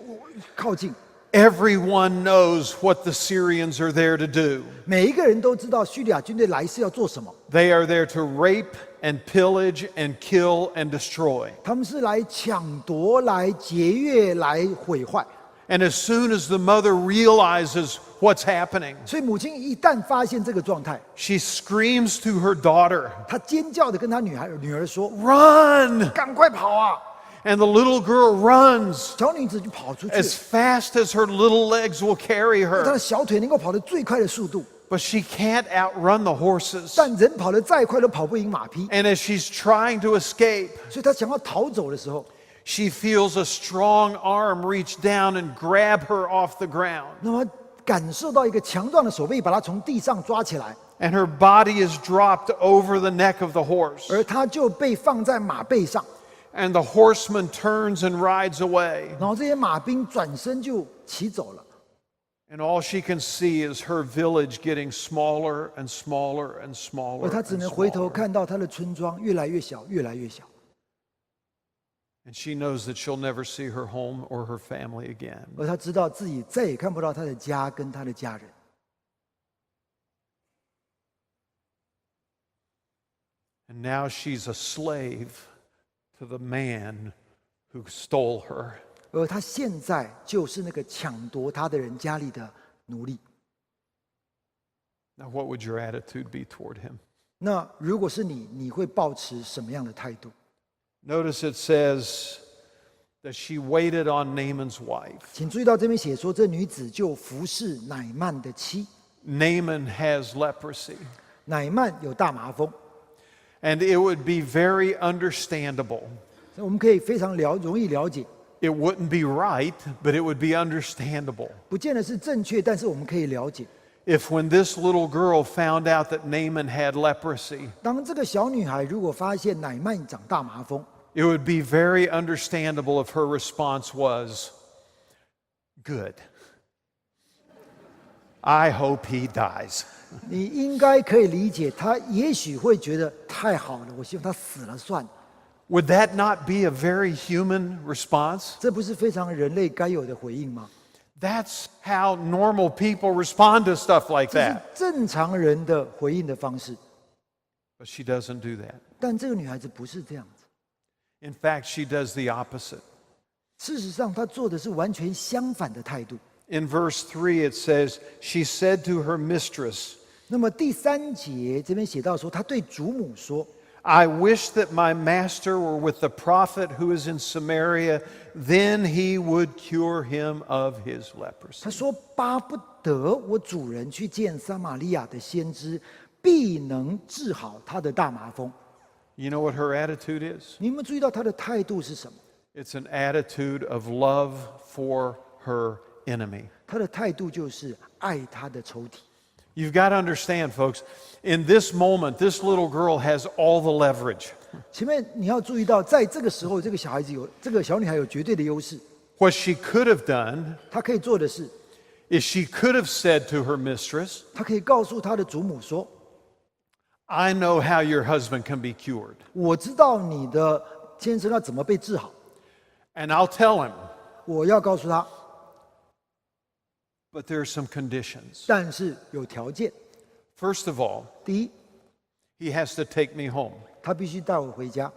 靠近， Everyone knows what the Syrians are there to do. 每一个人都知道叙利亚军队来是要做什么， They are there to rape and pillage and kill and destroy. 他们是来抢夺、来劫掠、来毁坏。 And as soon as the mother realizes what's happening, 所以母亲一旦发现这个状态， she screams to her daughter, 她尖叫的跟她女儿说 "Run!" 赶快跑啊！" And the little girl runs 小女子就跑出去， as fast as her little legs will carry 她 her. 的小腿能够跑得最快的速度， But she can't outrun the horses. 但人跑得再快都跑不赢马匹， And as she's trying to escape, 所以她想要逃走的时候， she feels a strong arm reach down and grab her off the ground. 那么感受到一个强壮的手臂把她从地上抓起来， And her body is dropped over the neck of the horse. 而她就被放在马背上， And the horseman turns and rides away. 然后这些马兵转身就骑走了。 And all she can see is her village getting smaller and smaller and 而 smaller 她只 and 能回头 smaller. 看到她的村庄越来越小，越来越小。 And she knows that she'll never see her home or her family again. 而她知道自己再也看不到她的家跟她的家人。 And now she's a slave to the man who stole her. 而她现在就是那个抢夺她的人家里的奴隶。 Now, what would your attitude be toward him? 那如果是你，你会抱持什么样的态度？ Notice it says that she waited on Naaman's wife. 请注意到这边写说，这女子就服侍乃曼的妻。 Naaman has leprosy. 乃曼有大麻风， And it would be very understandable. 我们可以非常容易了解， It wouldn't be right, but it would be understandable. 不见得是正确，但是我们可以了解。 If when this little girl found out that Naaman had leprosy, 当这个小女孩如果发现乃曼长大麻风， it would be very understandable if her response was, "Good. I hope he dies." 你应该可以理解，她也许会觉得太好了，我希望她死了算了。 Would that not be a very human response? 这不是非常人类该有的回应吗？ That's how normal people respond to stuff like 这是 that. 正常人的回应的方式。 But she doesn't do that. 但这个女孩子不是这样子， In fact, she does the opposite. 事实上她做的是完全相反的态度。 In verse 3, it says, She said to her mistress, 那么第3节这边写到说，她对主母说 I wish that my master were with the prophet who is in Samaria, then he would cure him of his：“ 她 leprosy。” 说，巴不得我主人去见撒玛利亚的先知，必能治好他的大麻风。 You know what her attitude is? 你有没有注意到她的态度是什么？ It's an attitude of love for her enemy. 她的态度就是爱她的仇敌。 You've got to understand, folks, in this moment, this little girl has all the leverage. 前面你要注意到，在这个时候，这个小女孩有绝对的优势。 What she could have done 她可以做的是， is she could have said to her mistress, 她可以告诉她的祖母说 I know how your husband can be cured.：“ 我知道你的先生要怎么被治好， And I'll tell him, 我要告诉他， but there are some conditions. 但是有条件。 First of all, 第一， he has to take me home, 他必须带我回家，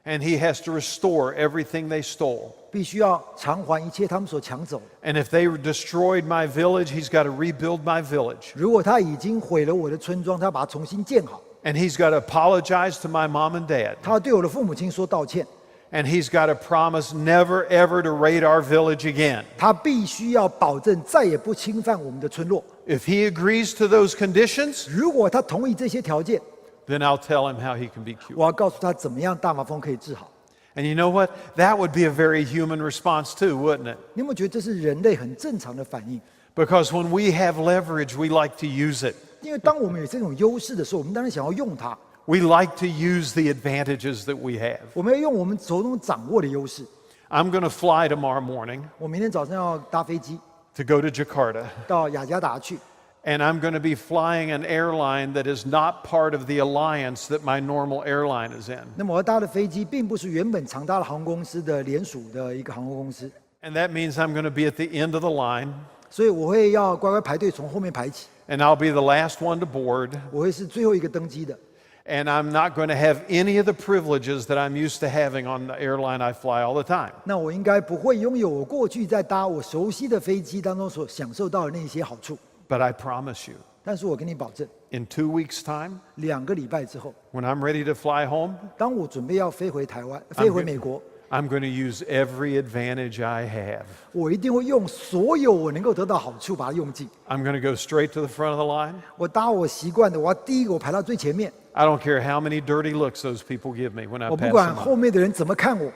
and he has to restore everything they stole. 必须要偿还一切他们所抢走的。 And if they destroyed my village, he's got to rebuild my village. 如果他已经毁了我的村庄，他要把它重新建好， And he's got to apologize to my mom and dad. 他要对我的父母亲说道歉， And he's got to promise never, ever to raid our village again. 他必须要保证再也不侵犯我们的村落。 If he agrees to those conditions, 如果他同意这些条件， then I'll tell him how he can be cured. 我要告诉他怎么样大麻风可以治好。 And you know what? That would be a very human response too, wouldn't it? 你有没有觉得这是人类很正常的反应？ Because when we have leverage, we like to use it. 因为当我们有这种优势的时候，我们当然想要用它， We like to use the advantages that we have. 我们要用我们手中掌握的优势。 I'm going to fly tomorrow morning 我明天早上要搭飞机 to go to Jakarta. 到雅加达去， And I'm going to be flying an airline that is not part of the alliance that my normal airline is in. 那么我要搭的飞机并不是原本常搭的航空公司的联属的一个航空公司， And that means I'm going to be at the end of the line, 所以我会要乖乖排队从后面排起， and I'll be the last one to board. 我会是最后一个登机的。 And I'm not going to have any of the privileges that I'm used to having on the airline I fly all the time. 那我应该不会拥有我过去在搭我熟悉的飞机当中所享受到的那些好处， But I promise you, 但是我跟你保证in 2 weeks' time, ，2个礼拜之后， when I'm ready to fly home, 当我准备要飞回台湾、飞回美国， I'm going to use every advantage I have. 我一定会用所有我能够得到好处把它用尽。I'm going to go straight to the front of the line. 我搭我习惯的，我要第一个我排到最前面。I don't care how many dirty looks those people give me when I 我不 pass 管 them 后 up. 面的人怎么看我，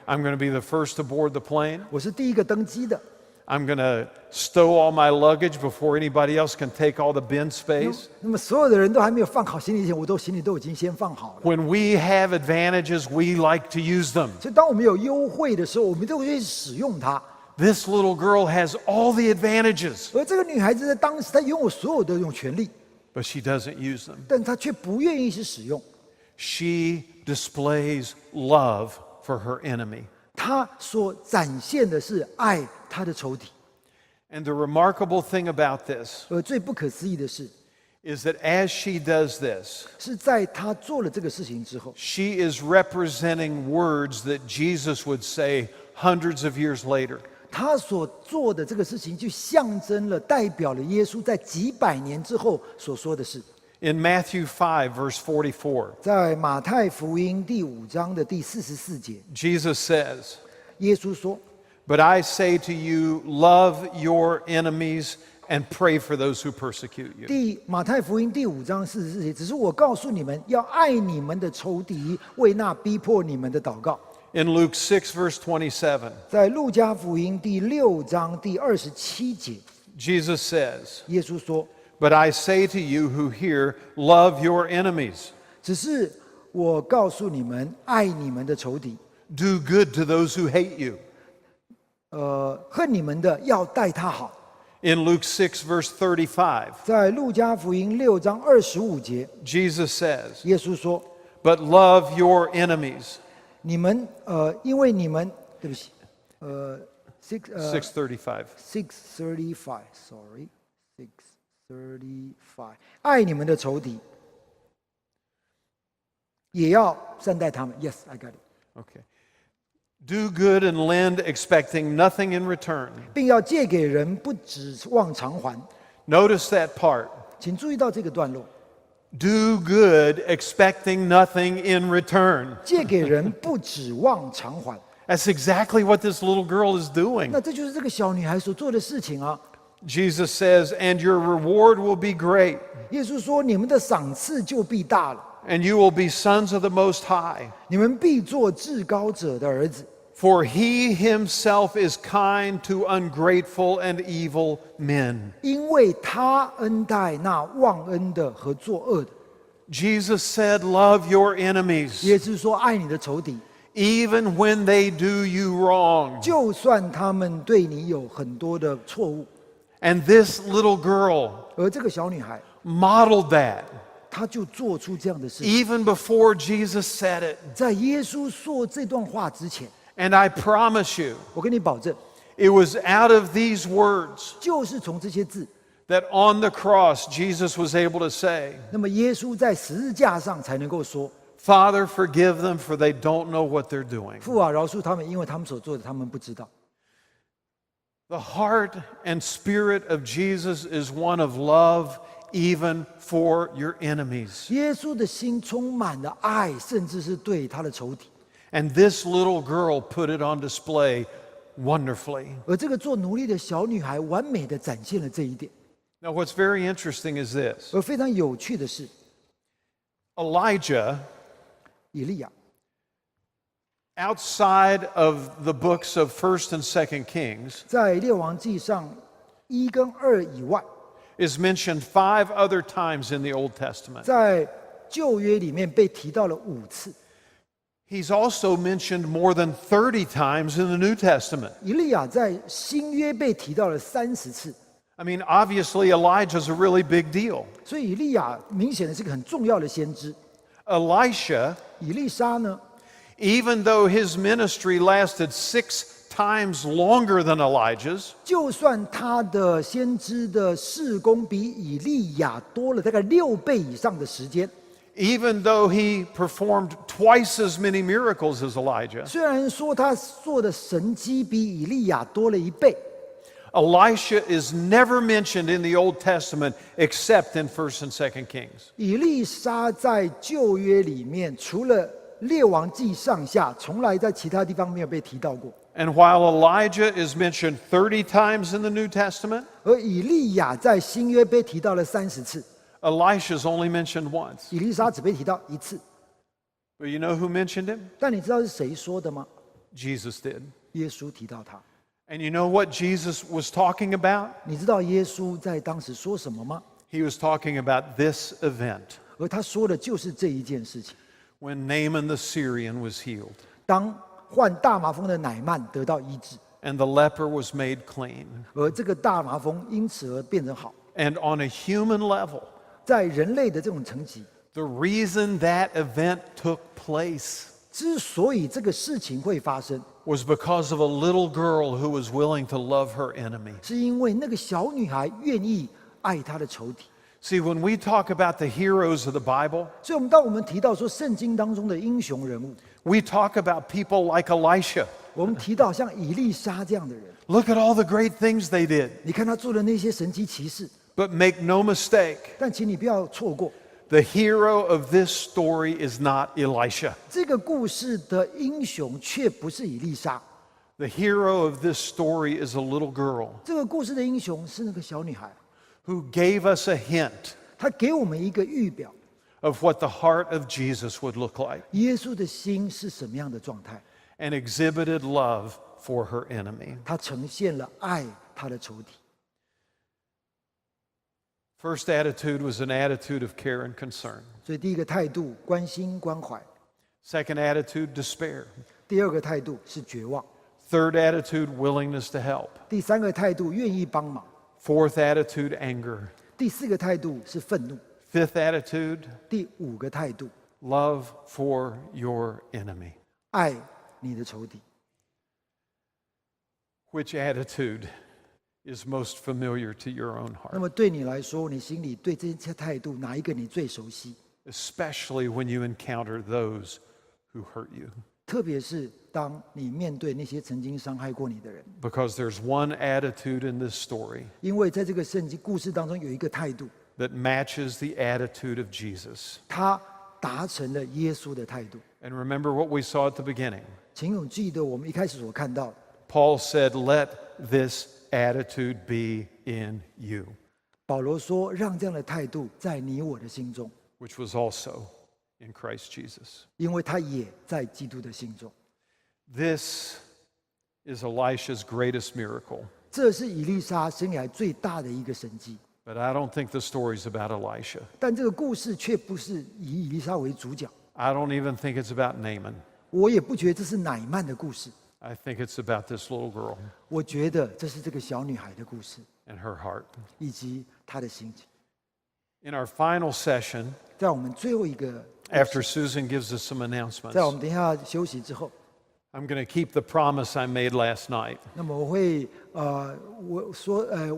I'm going to be the first to board the plane. 我是第一个登机的。I'm going to stow all my luggage before anybody else can take all the bin space. 那么所有的人都还没有放好行李前，行李都已经先放好了。 When we have advantages, we like to use them. 所以当我们有优惠的时候，我们都会去使用它。 This little girl has all the advantages, 而这个女孩子在当时，她拥有所有的这种权利， but she doesn't use them. 但她却不愿意去使用。 She displays love for her enemy. 她所展现的是爱她的仇敌。 And the remarkable thing about this 而最不可思议的是， is that as she does this, 是在她做了这个事情之后， she is representing words that Jesus would say hundreds of years later. 她所做的这个事情，就象征了、代表了耶稣在几百年之后所说的事。 In Matthew 5, verse 44, 在马太福音第5章的第44节， Jesus says, 耶稣说 But I say to you, love your enemies and pray for those who persecute you. 马太福音第5章44节，只是我告诉你们，要爱你们的仇敌，为那逼迫你们的祷告。 In Luke 6, verse 27, 在路加福音第6章第27节， Jesus says, 耶稣说 But I say to you who hear, love your enemies. 只是我告诉你们，爱你们的仇敌， Do good to those who hate you. 恨你们的要待他好。 In Luke 6, verse 35, 在路加福音6章25节， Jesus says, 耶稣说 But love your enemies. 你们因为你们对不起635. 635 635爱你们的仇敌，也要善待他们。Yes, I got it. Okay. Do good and lend, expecting nothing in return. 并要借给人，不指望偿还。 Notice that part. 请注意到这个段落， Do good, expecting nothing in return. 借给人不指望偿还。 That's exactly what this little girl is doing. 那这就是这个小女孩所做的事情啊。 Jesus says, And your reward will be great, 耶稣说：“你们的赏赐就必大了， and you will be sons of the Most High. 你们必做至高者的儿子。 For he himself is kind to ungrateful and evil men. 因为他恩待那忘恩的和作恶的。 Jesus said, Love your enemies, 耶稣说：爱你的仇敌， even when they do you wrong. 就算他们对你有很多的错误。 And this little girl 而这个小女孩， modeled that 她就做出这样的事情。 even before Jesus said it. 在耶稣说这段话之前， And I promise you, 我跟你保证， it was out of these words 就是从这些字， that on the cross Jesus was able to say, 那么耶稣在十字架上才能够说： Father, forgive them, for they don't know what they're doing. 父啊，饶恕他们，因为他们所做的，他们不知道。 The heart and spirit of Jesus is one of love, even for your enemies. 耶稣的心充满了爱，甚至是对他的仇敌。 And this little girl put it on display wonderfully. 而这个做奴隶的小女孩，完美的展现了这一点。 Now, what's very interesting is this. 而非常有趣的是， Elijah, 以利亚 outside of the books of 1st and 2nd Kings, 在列王纪上1跟2以外， is mentioned 5 other times in the Old Testament. 在旧约里面被提到了5次。 He's also mentioned more than 30 times in the New Testament. 以利亚在新约被提到了30次， I mean, obviously, Elijah's a really big deal. 所以以利亚明显的是个很重要的先知。 Elisha, 以利沙呢， even though his ministry lasted 6 times longer than Elijah's, 就算他的先知的事工比以利亚多了大概6倍以上的时间， even though he performed twice as many miracles as Elijah, 虽然说他做的神迹比以利亚多了1倍， Elisha is never mentioned in the Old Testament except in 1st and 2nd Kings. 以利沙在旧约里面除了列王记上下从来在其他地方没有被提到过。 And while Elijah is mentioned 30 times in the New Testament, 而以利亚在新约被提到了30次， Elisha's only mentioned once. 以利沙只被提到1次。 But you know who mentioned him? 但你知道是谁说的吗？ Jesus did. 耶稣提到他。 And you know what Jesus was talking about? 你知道耶稣在当时说什么吗？ He was talking about this event 而他说的就是这一件事情。 when Naaman the Syrian was healed 当患大麻风的乃曼得到医治， and the leper was made clean. 而这个大麻风因此而变成好。 And on a human level, 在人类的这种层级， the reason that event took place 之所以这个事情会发生， was because of a little girl who was willing to love her enemy. 是因为那个小女孩愿意爱她的仇敌。 See, when we talk about the heroes of the Bible, 所以，当我们提到说圣经当中的英雄人物， we talk about people like Elisha. 我们提到像以利沙这样的人， Look at all the great things they did. 你看他做的那些神迹奇事， But make no mistake, 但请你不要错过， the hero of this story is not Elisha. 这个故事的英雄却不是以利沙， The hero of this story is a little girl 这个故事的英雄是那个小女孩， who gave us a hint 她给我们一个预表， of what the heart of Jesus would look like 耶稣的心是什么样的状态， and exhibited love for her enemy. 她呈现了爱她的仇敌。 First attitude was an attitude of care and concern. 所以第一个态度关心关怀， Second attitude, despair. 第二个态度是绝望， Third attitude, willingness to help. 第三个态度愿意帮忙， Fourth attitude, anger. 第四个态度是愤怒， Fifth attitude, 第五个态度 love for your enemy. 爱你的仇敌。 Which attitude is most familiar to your own 那 heart? 么对你来说，你心里对这些态度哪一个你最熟悉？ Especially when you encounter those who hurt you. 特别是当你面对那些曾经伤害过你的人， Because there's one attitude in this story 因为在这个圣经故事当中有一个态度， that matches the attitude of Jesus. 他达成了耶稣的态度。 And remember what we saw at the beginning. 请有记得我们一开始所看到的， Paul said, "Let this attitude be in you," 保罗说：“让这样的态度在你我的心中， which was also in Christ Jesus. 因为他也在基督的心中。” This is Elisha's greatest miracle. 这是以利沙生涯最大的一个神迹。 But I don't think the story's about Elisha. 但这个故事却不是以以利沙为主角， I don't even think it's about Naaman. 我也不觉得这是乃曼的故事， I think it's about this little girl 我觉得这是这个小女孩的故事， and her heart. 以及她的心情。 In our final session, 在我们最后一个， after Susan gives us some 在我 announcements, 们等一下休息之后， I'm going to keep the promise I made last night. 那么我会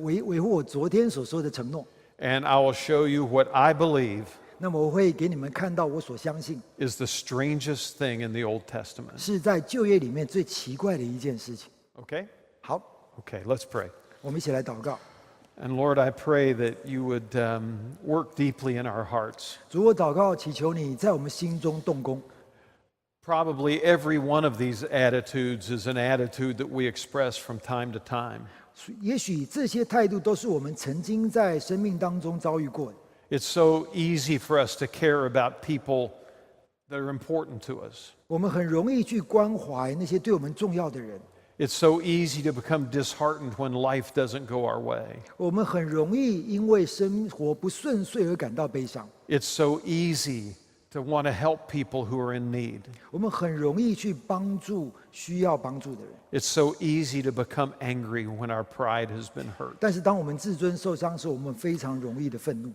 维护我昨天所说的承诺。 And I will show you what I believe 那么我会给你们看到我所相信 is the strangest thing in the Old Testament. 是在旧约里面最奇怪的一件事情。 Okay? 好， Okay, let's pray. 我们一起来祷告。 And Lord, I pray that you would work deeply in our hearts. 主，我祷告祈求你在我们心中动工。 Probably every one of these attitudes is an attitude that we express from time to time. 也许这些态度都是我们曾经在生命当中遭遇过的。 It's so easy for us to care about people that are important to us. 我们很容易去关怀那些对我们重要的人， It's so easy to become disheartened when life doesn't go our way. 我们很容易因为生活不顺遂而感到悲伤， It's so easy to want to help people who are in need. 我们很容易去帮助需要帮助的人。 It's so easy to become angry when our pride has been hurt. 但是当我们自尊受伤的时候，我们非常容易的愤怒。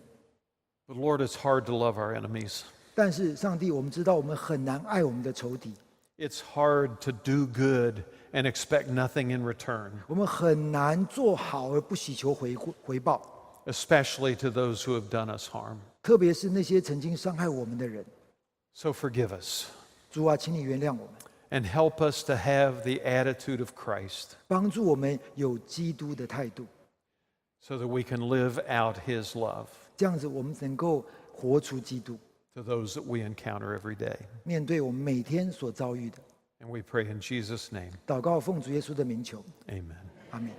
But Lord, it's hard to love our enemies. 但是上帝，我们知道我们很难爱我们的仇敌， It's hard to do good and expect nothing in return, 我们很难做好而不祈求回报， especially to those who have done us harm. 特别是那些曾经伤害我们的人。 So forgive us 主啊，请你原谅我们， and help us to have the attitude of Christ 帮助我们有基督的态度， so that we can live out his love. 这样子我们能够活出基督。to those that we encounter every day. 面对我们每天所遭遇的。 And we pray in Jesus' name. 祷告奉主耶稣的名求， Amen. 阿门。